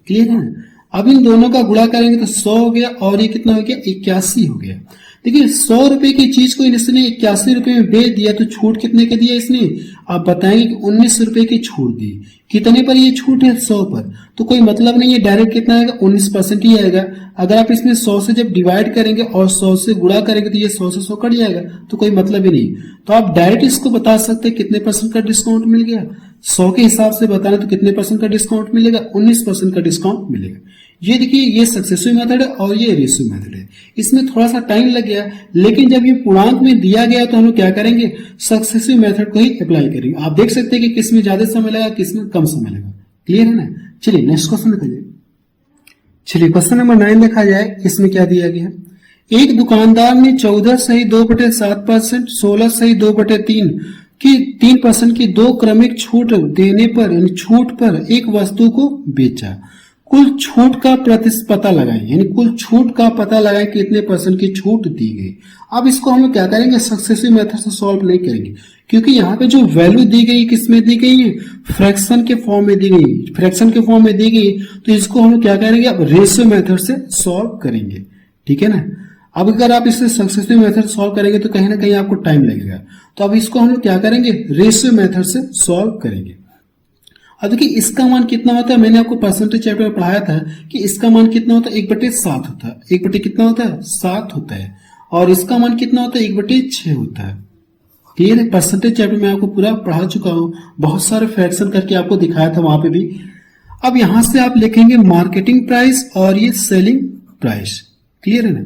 क्लियर है। अब इन दोनों का गुणा करेंगे तो 100 हो गया और ये कितना हो गया, 81 हो गया। देखिए 100 रुपए की चीज को इसने 81 रुपए में बेच दिया तो छूट कितने का दिया इसने, आप बताएंगे कि 19 रुपए की छूट दी। कितने पर ये छूट है, 100 पर। तो कोई मतलब नहीं है, डायरेक्ट कितना आएगा, 19% ही आएगा। अगर आप इसमें 100 से जब डिवाइड करेंगे और 100 से गुणा करेंगे तो ये 100 से 100 कट जाएगा, तो कोई मतलब ही नहीं। तो आप डायरेक्ट इसको बता सकते हैं कितने परसेंट का डिस्काउंट मिल गया। 100 के हिसाब से बताना तो कितने परसेंट का डिस्काउंट मिलेगा, 19% का डिस्काउंट मिलेगा। ये देखिए ये सक्सेसिव मेथड है और ये रेशियो मेथड है। इसमें थोड़ा सा टाइम लग गया, लेकिन जब ये पूर्णांक में दिया गया तो हम लोग क्या करेंगे, सक्सेसिव मेथड को ही अप्लाई करेंगे। आप देख सकते हैं कि किसमें ज्यादा समय लगा, किसमें कम समय लगा। क्लियर है ना। चलिए नेक्स्ट क्वेश्चन देखा जाए। चलिए क्वेश्चन नंबर 9 देखा जाए। इसमें क्या दिया गया, एक दुकानदार ने 14 सही 2/7%, 16 सही 2/3 की 3% की दो क्रमिक छूट देने पर, यानी छूट पर एक वस्तु को बेचा। कुल छूट का पता लगाएं, यानी कुल छूट का पता लगाएं कितने परसेंट की छूट दी गई। अब इसको हम लोग क्या करेंगे, सक्सेसिव मेथड से सॉल्व नहीं करेंगे, क्योंकि यहाँ पे जो वैल्यू दी गई किसमें दी गई है, फ्रैक्शन के फॉर्म में दी गई। फ्रैक्शन के फॉर्म में दी गई तो इसको हम लोग क्या करेंगे, अब रेशियो मेथड से सॉल्व करेंगे। ठीक है ना। अब अगर आप इससे सक्सेसिव मेथड सॉल्व करेंगे तो कहीं ना कहीं आपको टाइम लगेगा। तो अब इसको हम लोग क्या करेंगे, रेशियो मेथड से सॉल्व करेंगे। अब देखिए इसका मान कितना होता है, मैंने आपको परसेंटेज चैप्टर में पढ़ाया था कि इसका मान कितना होता है, 1/7 होता है। 1 कितना होता है, 7 होता है। और इसका मान कितना होता है, 1/6 होता है। क्लियर है। परसेंटेज चैप्टर में आपको पूरा पढ़ा चुका हूं, बहुत सारे फ्रैक्शन करके आपको दिखाया था वहां पे भी। अब यहां से आप लिखेंगे मार्केटिंग प्राइस और ये सेलिंग प्राइस। क्लियर है ना।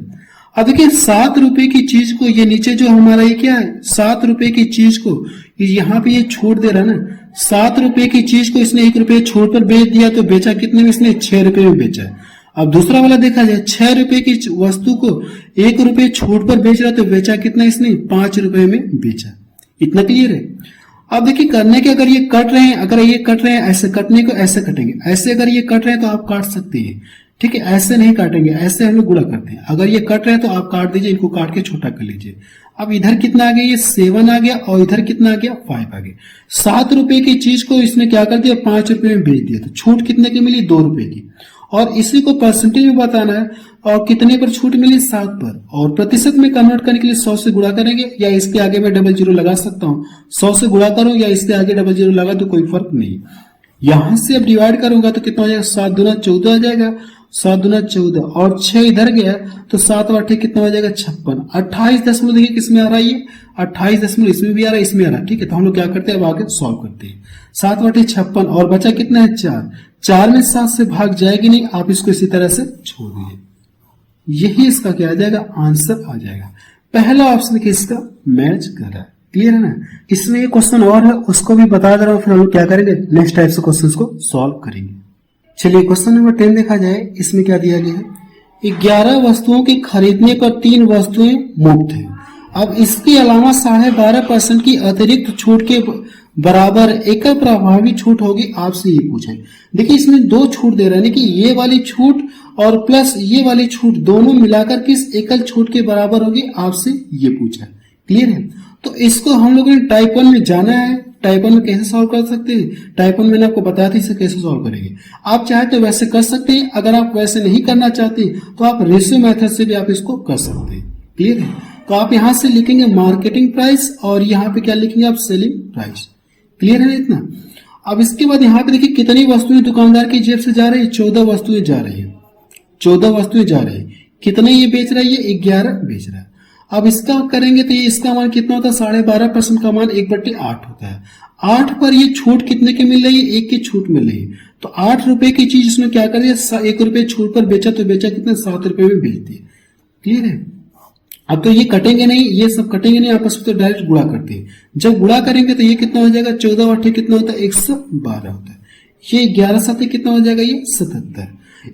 अब देखिए 7 रुपए की चीज को, ये नीचे जो हमारा ये क्या है, 7 रुपए की चीज को यहाँ पे ये छूट दे रहा है ना, 7 रुपए की चीज को इसने 1 रुपए छूट पर बेच दिया, तो बेचा कितने में इसने? 6 रुपए में बेचा है। अब दूसरा वाला देखा जाए, 6 रुपए की वस्तु को 1 रुपए छूट पर बेच रहा, तो बेचा कितना इसने? 5 रुपए में बेचा। इतना क्लियर है। अब देखिए करने के, अगर ये कट रहे हैं, अगर ये कट रहे हैं ऐसे, कटने को ऐसे कटेंगे, ऐसे अगर ये कट रहे हैं तो आप काट सकते हैं, ठीक है, ऐसे नहीं काटेंगे, ऐसे हम लोग गुणा करते हैं। अगर ये कट रहे हैं तो आप काट दीजिए, इनको काट के छोटा कर लीजिए। अब इधर कितना आ गया? ये 7 आ गया, और इधर कितना आ गया? 5 आ गया। 7 रुपए की चीज को इसने क्या कर दिया? 5 रुपए में बेच दिया, तो छूट कितने की मिली? 2 रुपए की। और इसी को परसेंटेज में बताना है, और कितने पर छूट मिली? 7 पर। और प्रतिशत में कन्वर्ट करने के लिए 100 से गुणा करेंगे, या इसके आगे मैं डबल जीरो लगा सकता हूं। 100 से गुणा करो या इसके आगे डबल जीरो लगा तो कोई फर्क नहीं। यहां से अब डिवाइड करूंगा तो कितना हो जाएगा? 7 दूना 14 आ जाएगा, 7 दूना 14, और 6 इधर गया तो 7 8 कितना हो जाएगा? 56। 28 दशमलव देखिए किसमें आ रहा है? ये 28 दशमलव इसमें भी आ रहा है, इसमें आ रहा है, ठीक है। तो हम लोग क्या करते हैं? अब आगे सॉल्व करते हैं। 7 8 56, और बचा कितना है? 4। 4 में 7 से भाग जाएगी नहीं, आप इसको इसी तरह से छोड़ दीजिए। यही इसका क्या आ जाएगा? आंसर आ जाएगा। पहला ऑप्शन देखिए इसका मैच कर रहा है। क्लियर है ना? इसमें एक क्वेश्चन और है, उसको भी बता दे रहा हूं, फिर हम लोग क्या करेंगे? नेक्स्ट टाइप से क्वेश्चन को सॉल्व करेंगे। चलिए क्वेश्चन नंबर 10 देखा जाए। इसमें क्या दिया गया है? 11 वस्तुओं के खरीदने पर 3 वस्तुएं मुफ्त है। अब इसके अलावा 12.5% की अतिरिक्त छूट के बराबर एक प्रभावी छूट होगी, आपसे ये पूछे। देखिए इसमें 2 छूट दे रहे हैं कि ये वाली छूट और प्लस ये वाली छूट दोनों मिलाकर किस एकल छूट के बराबर होगी, आपसे ये पूछा है। क्लियर है? तो इसको हम लोगों ने टाइप 1 में जाना है। टाइप 1 में कैसे सॉल्व कर सकते हैं? टाइप 1 मैंने आपको बताया था इसे कैसे सॉल्व करेंगे। आप चाहे तो वैसे कर सकते हैं, अगर आप वैसे नहीं करना चाहते तो आप रेशियो मेथड से भी आप इसको कर सकते हैं। क्लियर है? तो आप यहां से लिखेंगे मार्केटिंग प्राइस, और यहाँ पे क्या लिखेंगे आप? Selling price. क्लियर है इतना? अब इसके बाद यहाँ पे देखिए कितनी वस्तुएं दुकानदार की जेब से जा रही है? 14 वस्तुएं जा रही है। 14 वस्तुएं जा रही है। कितने ये बेच रहा है? ये 11 बेच रहा है। अब इसका करेंगे तो ये इसका मान कितना होता है? 12.5% का मान 1/8 होता है। 8 पर ये छूट कितने की मिल रही है? 1 की छूट मिल रही है। तो 8 रुपए की चीज इसने क्या कर दिया? 1 रुपए छूट पर बेचा, तो बेचा कितने? 7 रुपए में बेच दिया। क्लियर है? अब तो ये कटेंगे नहीं, ये सब कटेंगे नहीं, आपस में तो डायरेक्ट गुणा करते हैं। जब गुणा करेंगे तो ये कितना हो जाएगा? 14 8 कितना होता है? 112 होता है। ये 11 7 कितना हो जाएगा? ये 77।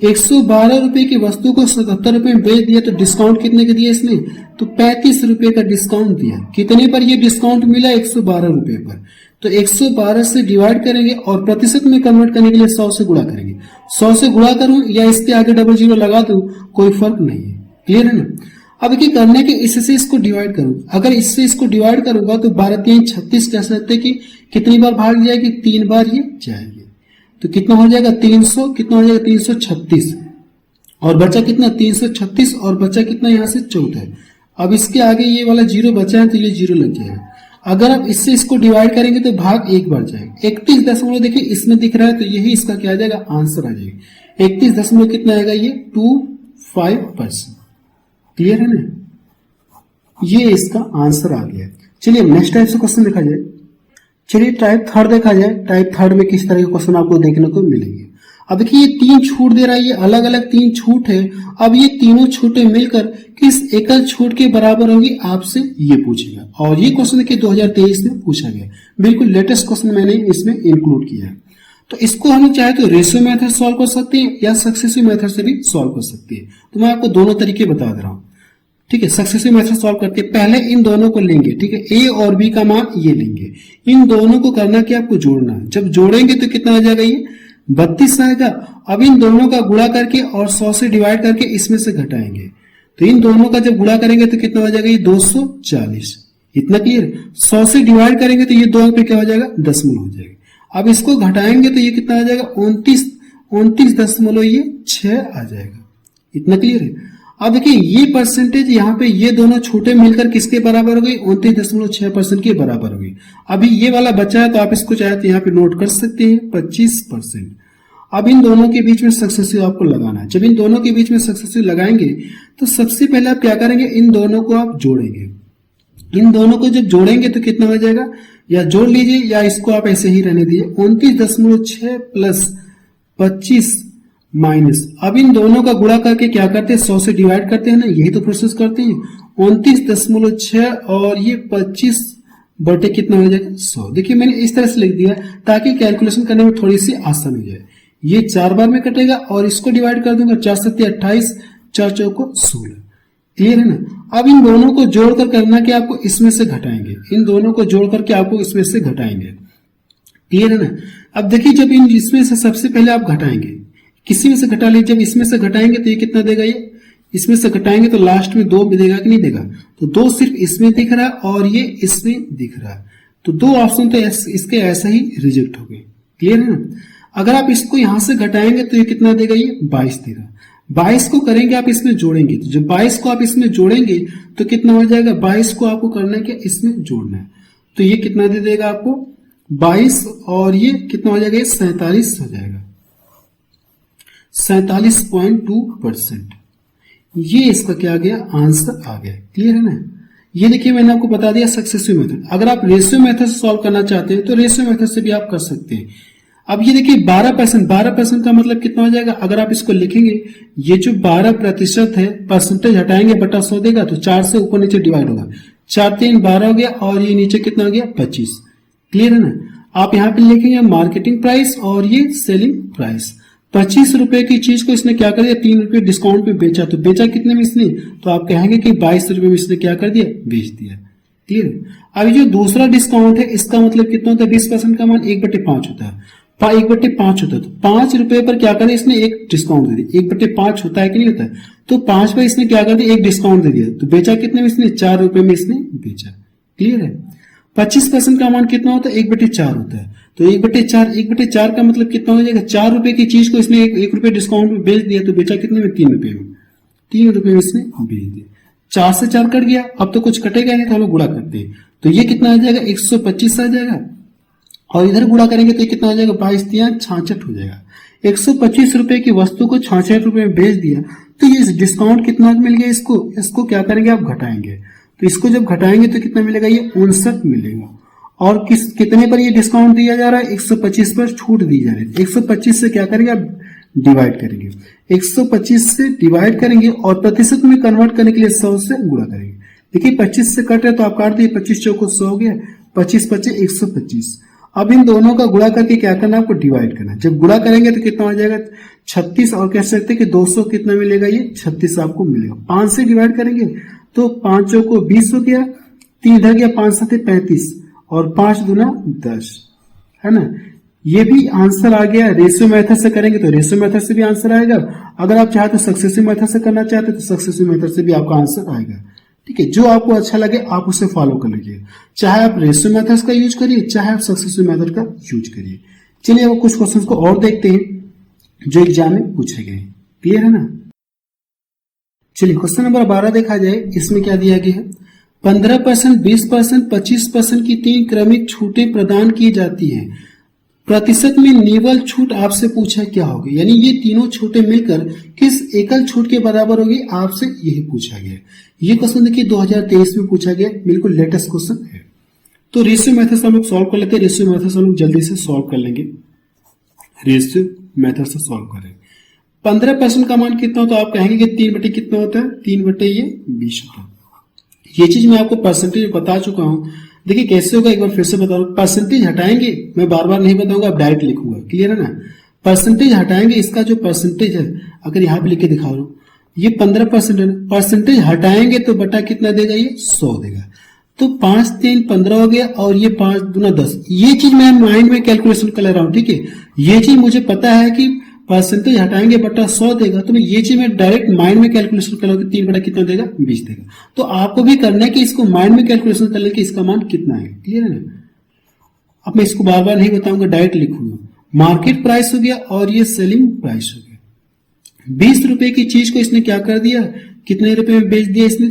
112 रुपए की वस्तु को 77 रुपए में बेच दिया, तो डिस्काउंट कितने का दिया इसने? तो 35 रुपए का डिस्काउंट दिया। कितने पर ये डिस्काउंट मिला? 112 रुपए पर। तो 112 से डिवाइड करेंगे, और प्रतिशत में कन्वर्ट करने के लिए 100 से गुणा करेंगे। 100 से गुणा करूं या इसके आगे डबल जीरो लगा दूं, कोई फर्क नहीं है। क्लियर है ना? अब क्या करने के, इससे इसको डिवाइड करूं। अगर इससे इसको डिवाइड करूंगा तो 12 3 36 कह सकते हैं कि कितनी बार भाग जाएगी? 3 बार ये जाएगी। तो कितना हो जाएगा? 300। कितना हो जाएगा? 336। और बचा कितना? 336, और बचा कितना यहाँ से? 14। अब इसके आगे ये वाला जीरो बचा है, तो ये जीरो लग जाएगा। अगर आप इससे इसको डिवाइड करेंगे तो भाग 1 बार जाएगा। 31 दशमलव देखिए इसमें दिख रहा है, तो यही इसका क्या आ जाएगा? आंसर आ जाएगा। 31 दशमलव कितना आएगा? ये 25%। क्लियर है ना? ये इसका आंसर आ गया। चलिए नेक्स्ट टाइप से क्वेश्चन देखा जाए। चलिए टाइप 3 देखा जाए। टाइप 3 में किस तरह के क्वेश्चन आपको देखने को मिलेंगे। अब देखिए ये 3 छूट दे रहा है, ये अलग अलग 3 छूट है। अब ये तीनों छूटें मिलकर किस एकल छूट के बराबर होगी, आपसे ये पूछेगा। और ये क्वेश्चन देखिए 2023 में पूछा गया, बिल्कुल लेटेस्ट क्वेश्चन मैंने इसमें इंक्लूड किया है। तो इसको हम चाहे तो रेशियो मेथड सॉल्व कर सकते हैं या सक्सेसिव मेथड से भी सॉल्व कर सकते हैं। तो मैं आपको दोनों तरीके बता दे रहा हूं। ठीक है, सक्सेसिव मेथड सॉल्व करके पहले इन दोनों को लेंगे। ठीक है, ए और बी का मान ये लेंगे। इन दोनों को करना क्या? आपको जोड़ना है। जब जोड़ेंगे तो कितना आ जाएगा? ये 32 आएगा। अब इन दोनों का गुणा करके और 100 से डिवाइड करके इसमें से घटाएंगे, तो इन दोनों का जब गुणा करेंगे तो कितना हो जाएगा? ये 240। इतना क्लियर? 100 से डिवाइड करेंगे तो ये 2 पे क्या हो जाएगा? दशमलव हो जाएगा। अब इसको घटाएंगे तो ये कितना आ जाएगा? 29.6 आ जाएगा। इतना क्लियर है? अब देखिए ये परसेंटेज यहाँ पे ये दोनों छोटे मिलकर किसके बराबर हो गई? 29.6% के बराबर हो गई। अभी ये वाला बचा है तो आप इसको चाहे तो यहाँ पे नोट कर सकते हैं 25%। अब इन दोनों के बीच में सक्सेसिव आपको लगाना है। जब इन दोनों के बीच में सक्सेसिव लगाएंगे तो सबसे पहले आप क्या करेंगे? इन दोनों को आप जोड़ेंगे। इन दोनों को जब जोड़ेंगे तो कितना हो जाएगा? या जोड़ लीजिए या इसको आप ऐसे ही रहने दीजिए। 29.6 प्लस 25 माइनस, अब इन दोनों का गुणा करके क्या करते हैं? 100 से डिवाइड करते हैं ना, यही तो प्रोसेस करते हैं। 29.6 और ये 25 बटे कितना हो जाएगा 100। देखिए मैंने इस तरह से लिख दिया ताकि कैलकुलेशन करने में थोड़ी सी आसान हो जाए। ये 4 बार में कटेगा और इसको डिवाइड कर दूंगा, 4 सत्ते 28, 4 चौको 16। क्लियर है ना। अब इन दोनों को जोड़कर करना कि आपको इसमें से घटाएंगे, इन दोनों को जोड़ करके आपको इसमें से घटाएंगे। क्लियर है ना। अब देखिए जब इन इसमें से सबसे पहले आप घटाएंगे, किसी में से घटा लीजिए, जब इसमें से घटाएंगे तो ये कितना देगा, ये इसमें से घटाएंगे तो लास्ट में 2 देगा कि नहीं देगा, तो 2 सिर्फ इसमें दिख रहा है और ये इसमें दिख रहा है, तो 2 ऑप्शन तो इसके ऐसा ही रिजेक्ट हो गए। क्लियर है ना। अगर आप इसको यहां से घटाएंगे तो ये कितना देगा, ये 22 देगा। 22 को करेंगे आप इसमें जोड़ेंगे, तो जब 22 को आप इसमें जोड़ेंगे तो कितना हो जाएगा, 22 को आपको करना है कि इसमें जोड़ना है, तो ये कितना दे देगा आपको 22 और ये कितना हो जाएगा, 47 हो जाएगा, 47.2%। ये इसका क्या आ गया, आंसर आ गया। क्लियर है ना। ये देखिए मैंने आपको बता दिया सक्सेसिव मेथड। अगर आप रेशियो मेथड से सॉल्व करना चाहते हैं तो रेशियो मेथड से भी आप कर सकते हैं। अब ये देखिए 12% का मतलब कितना हो जाएगा, अगर आप इसको लिखेंगे, ये जो 12% है, परसेंटेज हटाएंगे बटा 100 देगा, तो 4 से ऊपर नीचे डिवाइड होगा, 4 3 12 हो गया और ये नीचे कितना हो गया 25। क्लियर है ना। आप यहाँ पे लिखेंगे मार्केटिंग प्राइस और ये सेलिंग प्राइस। 25 रुपए की चीज को इसने क्या कर दिया, 3 रुपए डिस्काउंट पे बेचा, तो बेचा कितने में इसने, तो आप कहेंगे कि 22 रुपए में इसने क्या कर दिया, बेच दिया। क्लियर। अब जो दूसरा डिस्काउंट है इसका मतलब कितना होता है, 20% का मान 1/5 होता है, 1/5 होता है, तो 5 रुपए पर क्या करे इसने एक डिस्काउंट दे दिया। 1/5 होता है कि नहीं होता है, तो 5 पर इसने क्या कर दिया, एक डिस्काउंट दे दिया, तो बेचा कितने में इसने, 4 रुपए में इसने बेचा। क्लियर है। 25% का अमाउंट कितना होता है, 1/4 होता है, तो 1/4 का मतलब कितना हो जाएगा, 4 रुपए की चीज को इसने 1 रुपए डिस्काउंट में बेच दिया, तो बेचा कितने में, 3 रुपए में, 3 रुपए में इसने बेच दिया। 4 से 4 कट गया, अब तो कुछ कटेगा नहीं, तो हम लोग गुणा करते हैं, तो ये कितना आ जाएगा, 125 आ जाएगा, और इधर गुणा करेंगे तो ये कितना आ जाएगा, 22 3 66 हो जाएगा। 125 रुपए की वस्तु को 66 रुपए में बेच दिया, तो ये डिस्काउंट कितना मिल गया, इसको क्या करेंगे आप घटाएंगे, तो इसको जब घटाएंगे तो कितना मिलेगा, ये 59 मिलेगा। और कितने पर ये डिस्काउंट दिया जा रहा है, 125 पर छूट दी जा रही है। 125 से क्या करेंगे आप, डिवाइड करेंगे, 125 से डिवाइड करेंगे और प्रतिशत में कन्वर्ट करने के लिए 100 से गुणा करेंगे। देखिए 25 से कट है तो आप काट दिए, 25 चौको 100 हो गया, 25 25 125। अब इन दोनों का गुणा करके क्या करना, आपको डिवाइड करना। जब गुणा करेंगे तो कितना हो जाएगा, 36, और कह सकते हैं कि 200 कितना मिलेगा, ये 36 आपको मिलेगा। 5 से डिवाइड करेंगे तो 5 चौको 20 हो गया, 3 इधर गया, 5 7 35 और 5 दूना 10, है ना। ये भी आंसर आ गया। रेशियो मेथड से करेंगे तो रेशियो मेथड से भी आंसर आएगा, अगर आप चाहते तो सक्सेसिव मेथड से करना चाहते तो सक्सेसिव मेथड से भी आपका आंसर आएगा। ठीक है, जो आपको अच्छा लगे आप उसे फॉलो कर लीजिए, चाहे आप रेशियो मेथड्स का यूज करिए, चाहे आप सक्सेसिव मेथड का यूज करिए। चलिए अब कुछ क्वेश्चंस को और देखते हैं जो एग्जाम में पूछे गए। क्लियर है ना। चलिए क्वेश्चन नंबर 12 देखा जाए, इसमें क्या दिया गया है, 15%, 20%, 25% की 3 क्रमिक छूटें प्रदान की जाती हैं, प्रतिशत में निवल छूट आपसे पूछा क्या होगी, यानी ये तीनों छूटें मिलकर किस एकल छूट के बराबर होगी, आपसे यही पूछा गया। ये क्वेश्चन देखिए 2023 में पूछा गया, बिल्कुल लेटेस्ट क्वेश्चन है। तो रेशियो मेथड से हम लोग सॉल्व कर लेते हैं, रेशियो मेथड से हम लोग जल्दी से सॉल्व कर लेंगे। रेशियो मेथड से सॉल्व करें, 15% का मान कितना होता है, आप कहेंगे कि 3 बटे कितना होता है, 3 बटे ये 20 होता है। ये चीज मैं आपको परसेंटेज बता चुका हूं। देखिए कैसे होगा, एक बार फिर से बता रहा हूं। परसेंटेज हटाएंगे, मैं बार बार नहीं बताऊंगा, आप डायरेक्ट लिखूंगा। क्लियर है ना। परसेंटेज हटाएंगे, इसका जो परसेंटेज है अगर यहां पे लिख के दिखा रहा हूं, ये 15% है। परसेंटेज हटाएंगे तो बटा कितना देगा, ये 100 देगा, तो 5 3 15 हो गया, और ये 5 दूना 10। ये चीज मैं माइंड में कैलकुलेशन कर ले रहा हूं। ठीक है, ये चीज मुझे पता है कि परसेंटेज हटाएंगे बटा 100 देगा, तो मैं ये चीज मैं डायरेक्ट माइंड में कैलकुलेशन कर रहा हूं कि 3 बटा कितना देगा, 20 देगा। तो आपको भी करना है कि इसको माइंड में कैलकुलेशन कर ले कि इसका मान कितना है। क्लियर है ना। अब मैं इसको बार बार नहीं बताऊंगा, डायरेक्ट लिखूंगा। मार्केट प्राइस हो गया और ये सेलिंग प्राइस हो गया। 20 रुपए की चीज को इसने क्या कर दिया, कितने रुपए में बेच दिया इसने,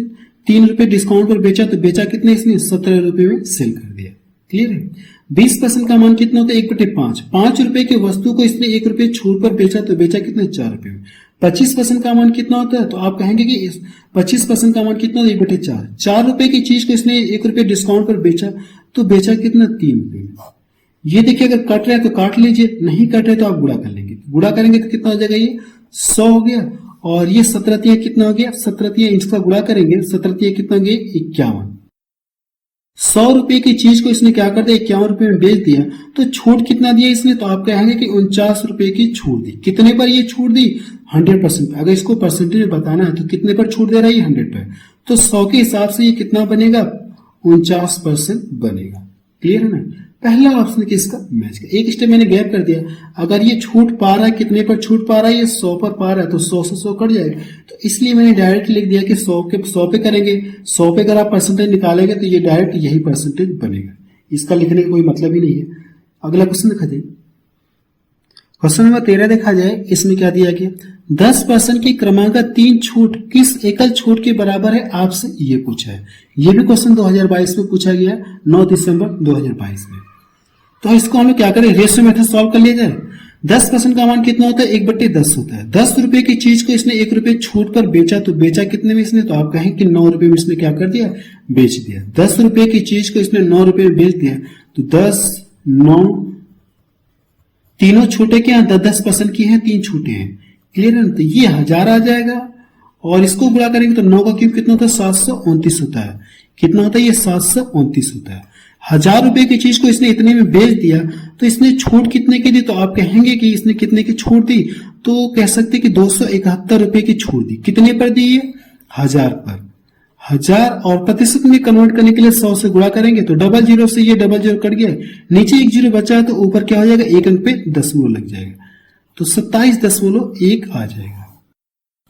3 रुपए डिस्काउंट पर बेचा, तो बेचा कितने इसने, 17 रुपए में सेल कर दिया। क्लियर है। 20% का मान कितना होता है, 1/5। 5 रुपए की वस्तु को इसने 1 रुपए छूट पर बेचा, तो बेचा कितने, 4 रुपए में। 25% का मान कितना होता है, तो आप कहेंगे कि 25% का मान कितना, 1/4। 4 रुपए की चीज को इसने 1 रुपए डिस्काउंट पर बेचा, तो बेचा कितना, 3 रुपए में। ये देखिए अगर कट रहा है तो काट लीजिए, नहीं कट रहे तो आप गुणा कर लेंगे। गुणा करेंगे तो कितना हो जाएगा, ये 100 हो गया, और ये 17 कितना हो गया, 17 इसका गुणा करेंगे, 17 कितना हो गया, 51। 100 रुपए की चीज को इसने क्या कर दिया, 51 रुपए में बेच दिया, तो छूट कितना दिया इसने, तो आप कहेंगे कि 49 रुपए की छूट दी। कितने पर ये छूट दी, 100% पे। अगर इसको परसेंटेज में बताना है तो कितने पर छूट दे रहा है, ये 100 पे, तो 100 के हिसाब से ये कितना बनेगा, 49% बनेगा। क्लियर है ना। पहला ऑप्शन कि इसका मैच का, एक स्टेप मैंने गैप कर दिया। अगर ये छूट पा रहा है, कितने पर छूट पा रहा है, ये 100 पर पा रहा है, तो 100 से 100 कट जाएगा, तो इसलिए मैंने डायरेक्ट लिख दिया कि 100 पे करेंगे। 100 पे अगर आप परसेंटेज निकालेंगे तो ये डायरेक्ट यही परसेंटेज बनेगा, इसका लिखने का कोई मतलब ही नहीं है। अगला क्वेश्चन देखा जाए, क्वेश्चन नंबर 13 देखा जाए, इसमें क्या दिया गया, 10% की क्रमांक 3 छूट किस एकल छूट के बराबर है, आपसे ये पूछा है। ये भी क्वेश्चन 2022 में पूछा गया, 9 दिसंबर 2022 में। तो इसको हम लोग क्या करें, रेशियो मेथड सॉल्व कर लिया जाए। 10% का मान कितना होता है, 1/10 होता है। 10 रुपए की चीज को इसने 1 रुपए छूट पर बेचा, तो बेचा कितने में इसने, तो आप कहें कि 9 रुपए में इसने क्या कर दिया, बेच दिया। 10 रुपए की चीज को इसने 9 रुपए में बेच दिया, तो 10, 9, तीनों छूटे क्या हैं, 10% की हैं, 3 छूटे हैं। क्लियर है ना। तो ये 1000 आ जाएगा, और इसको गुणा करेंगे तो 9 का क्यूब कितना होता है, 729 होता है। कितना होता है, ये 729 होता है। 1000 रुपए की चीज को इसने इतने में बेच दिया, तो इसने छूट कितने की दी, तो आप कहेंगे कि इसने कितने की छूट दी, तो कह सकते कि 271 रुपए की छूट दी। कितने पर दी है, 1000 पर। 1000 और प्रतिशत में कन्वर्ट करने के लिए 100 से गुणा करेंगे, तो डबल जीरो से ये डबल जीरो कट गया, नीचे एक जीरो बचा है, तो ऊपर क्या हो जाएगा, एक अंक पे दशमलव लग जाएगा, तो 27.1 आ जाएगा।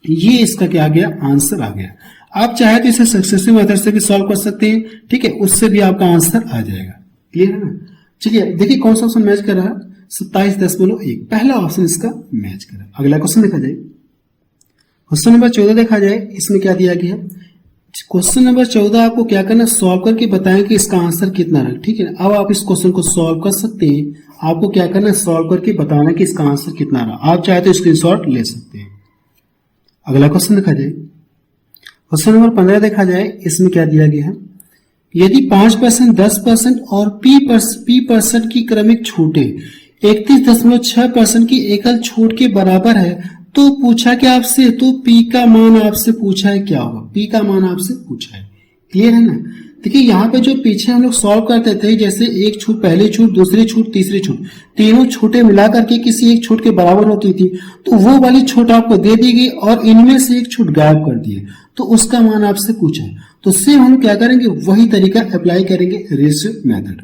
ये इसका क्या आ गया, आंसर आ गया। आप चाहे तो इसे सक्सेसिव मेथड से भी सॉल्व कर सकते हैं, ठीक है, उससे भी आपका आंसर आ जाएगा। क्लियर है ना। चलिए देखिए कौन सा ऑप्शन मैच कर रहा है, 27.1, पहला ऑप्शन इसका मैच कर रहा है। अगला क्वेश्चन देखा जाए, क्वेश्चन नंबर 14 देखा जाए, इसमें क्या दिया गया। क्वेश्चन नंबर 14 आपको क्या करना, सॉल्व करके बताएं कि इसका आंसर कितना रहा। ठीक है, अब आप इस क्वेश्चन को सॉल्व कर सकते हैं। आपको क्या करना है, सॉल्व करके बताना कि इसका आंसर कितना रहा। आप चाहे तो स्क्रीनशॉट ले सकते हैं। अगला क्वेश्चन देखा जाए, क्वेश्चन नंबर 15 देखा जाए, इसमें क्या दिया गया है, यदि 5%, 10% और P% की क्रमिक छूटें 31.6% की एकल छूट के बराबर है, तो पूछा क्या आपसे, तो P का मान आपसे पूछा है, क्या होगा, P का मान आपसे पूछा है। क्लियर है ना। देखिए यहाँ पे जो पीछे हम लोग सॉल्व करते थे, जैसे एक छूट, पहली छूट, दूसरी छूट, तीसरी छूट, तीनों छूटें मिला करके किसी एक छूट के बराबर होती थी, तो वो वाली छूट आपको दे दी गई और इनमें से एक छूट गायब कर दी, तो उसका मान आपसे पूछा है। तो सेम हम क्या करेंगे, वही तरीका अप्लाई करेंगे, रेशियो मेथड।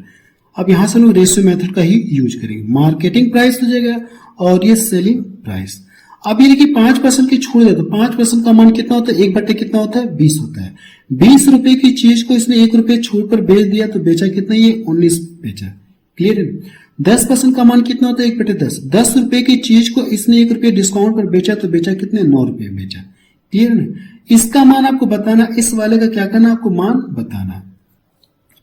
अब यहां से हम लोग रेशियो मेथड का ही यूज करेंगे। मार्केटिंग प्राइस हो जाएगा और ये सेलिंग प्राइस। अब ये देखिए 5% की छूट है, तो 5% का मान कितना होता है, 1/, कितना होता है, 20 होता है। 20 रुपए की चीज को इसने 1 रुपए छूट पर बेच दिया, तो बेचा कितना, ये 19 बेचा। क्लियर है। 10% का मान कितना होता है, 1/10। 10 रुपए की चीज को इसने 1 रुपए डिस्काउंट पर बेचा, तो बेचा कितने, 9 रुपए बेचा। क्लियर है। इसका मान आपको बताना, इस वाले का क्या करना, आपको मान बताना।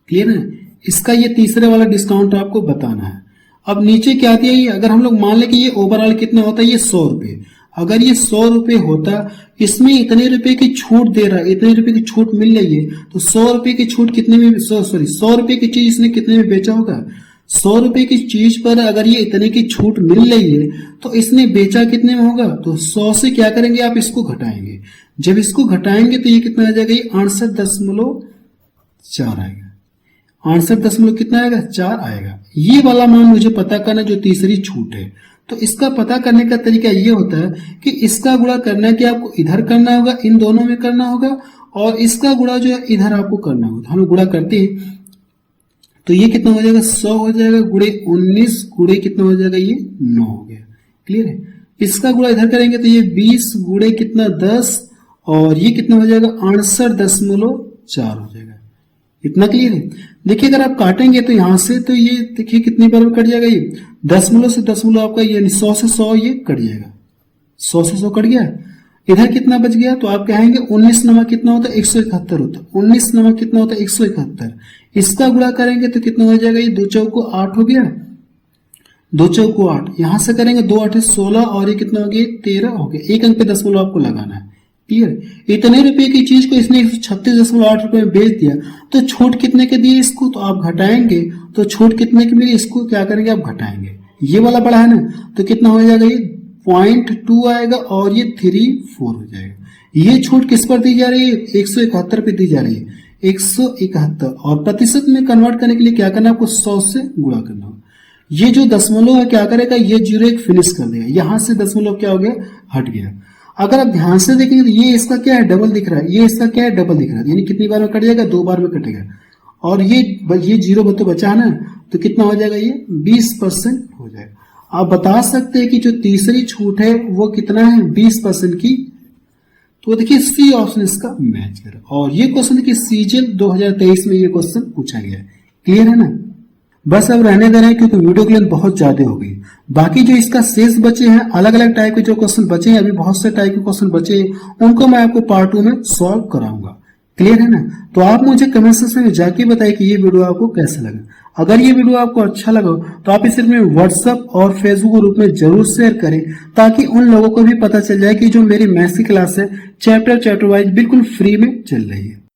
क्लियर है। इसका ये तीसरे वाला डिस्काउंट आपको बताना है। अब नीचे क्या दिया, ये अगर हम लोग मान ले कि ये ओवरऑल कितना होता है, ये 100 रुपए। अगर ये 100 रुपए होता, इसमें इतने रुपए की छूट दे रहा है, इतने रुपए की छूट मिल रही है, तो 100 रुपए की छूट कितने में, 100 रुपए की चीज इसने कितने में बेचा होगा, 100 रुपए की चीज पर अगर ये इतने की छूट मिल रही है, तो इसने बेचा कितने में होगा, तो 100 से क्या करेंगे, आप इसको घटाएंगे। जब इसको घटाएंगे तो ये कितना आ जाएगा, ये 68.4 आएगा। 68 कितना आएगा, 4 आएगा। ये वाला मान मुझे पता करना, जो तीसरी छूट है। तो इसका पता करने का तरीका ये होता है कि इसका गुणा करना है कि आपको इधर करना होगा, इन दोनों में करना होगा, और इसका गुणा जो है इधर आपको करना होगा। हम लोग गुणा करते हैं तो ये कितना हो जाएगा, 100 हो जाएगा, गुणे 19 गुणे कितना हो जाएगा, ये 9 हो गया। क्लियर है। इसका गुणा इधर करेंगे तो ये 20 गुणे कितना, 10, और ये कितना हो जाएगा, 68.4 हो जाएगा। इतना क्लियर है। देखिए अगर आप काटेंगे तो यहां से, तो ये देखिए कितनी बार कट जाएगा, ये दशमलव से दशमलव आपका, यानी 100 से 100 ये कट जाएगा, 100 से 100 कट गया। इधर कितना बच गया, तो आप कहेंगे 19 नमक कितना होता है, 171 होता है। 19 नमक कितना होता है, 171। इसका गुणा करेंगे तो कितना हो जाएगा, ये 2 चौको 8 हो गया, 2 चौको 8। यहां से करेंगे 2 8 16, और ये कितना हो गया, 13 हो गया। एक अंक पे दशमलव आपको लगाना है। क्लियर। इतने रुपए की चीज को इसने 136.8 रुपए में बेच दिया, तो छूट कितने के दिए इसको, तो आप घटाएंगे, तो छूट कितने की मिली, इसको क्या करेंगे, आप घटाएंगे। ये वाला बड़ा है ना, तो कितना हो जाएगा, ये 0.2 आएगा, और ये 34 हो जाएगा। ये छूट किस पर दी जा रही है, 171 पे दी जा रही है। 171 और प्रतिशत में कन्वर्ट करने के लिए क्या करना है आपको 100 से गुणा करना होगा। ये जो दशमलव है क्या करेगा, ये जीरो एक फिनिश कर देगा, यहां से दशमलव क्या हो गया, हट गया। अगर आप ध्यान से देखेंगे तो ये इसका क्या है, डबल दिख रहा है, ये इसका क्या है, डबल दिख रहा है, यानी कितनी बार में कट जाएगा, 2 बार में कटेगा। और ये जीरो तो बचा ना, तो कितना हो जाएगा, ये 20% हो जाएगा। आप बता सकते हैं कि जो तीसरी छूट है वो कितना है, 20% की। तो देखिए सी ऑप्शन इसका मैच कर। और ये क्वेश्चन देखिए सीजीएल 2023 में ये क्वेश्चन पूछा गया है। क्लियर है ना। बस अब रहने दे रहे हैं क्योंकि वीडियो के लिए बहुत ज्यादा हो गई। बाकी जो इसका शेष बचे हैं, अलग अलग टाइप के जो क्वेश्चन बचे हैं, अभी बहुत से टाइप के क्वेश्चन बचे हैं, उनको मैं आपको पार्ट 2 में सॉल्व कराऊंगा। क्लियर है ना। तो आप मुझे कमेंट सेक्शन में जाके बताइए कि ये वीडियो आपको कैसा लगा। अगर ये वीडियो आपको अच्छा लगा तो आप इसे अपने व्हाट्सएप और फेसबुक ग्रुप में जरूर शेयर करें, ताकि उन लोगों को भी पता चल जाए कि जो मेरी मैथ्स की क्लास है चैप्टर वाइज बिल्कुल फ्री में चल रही है।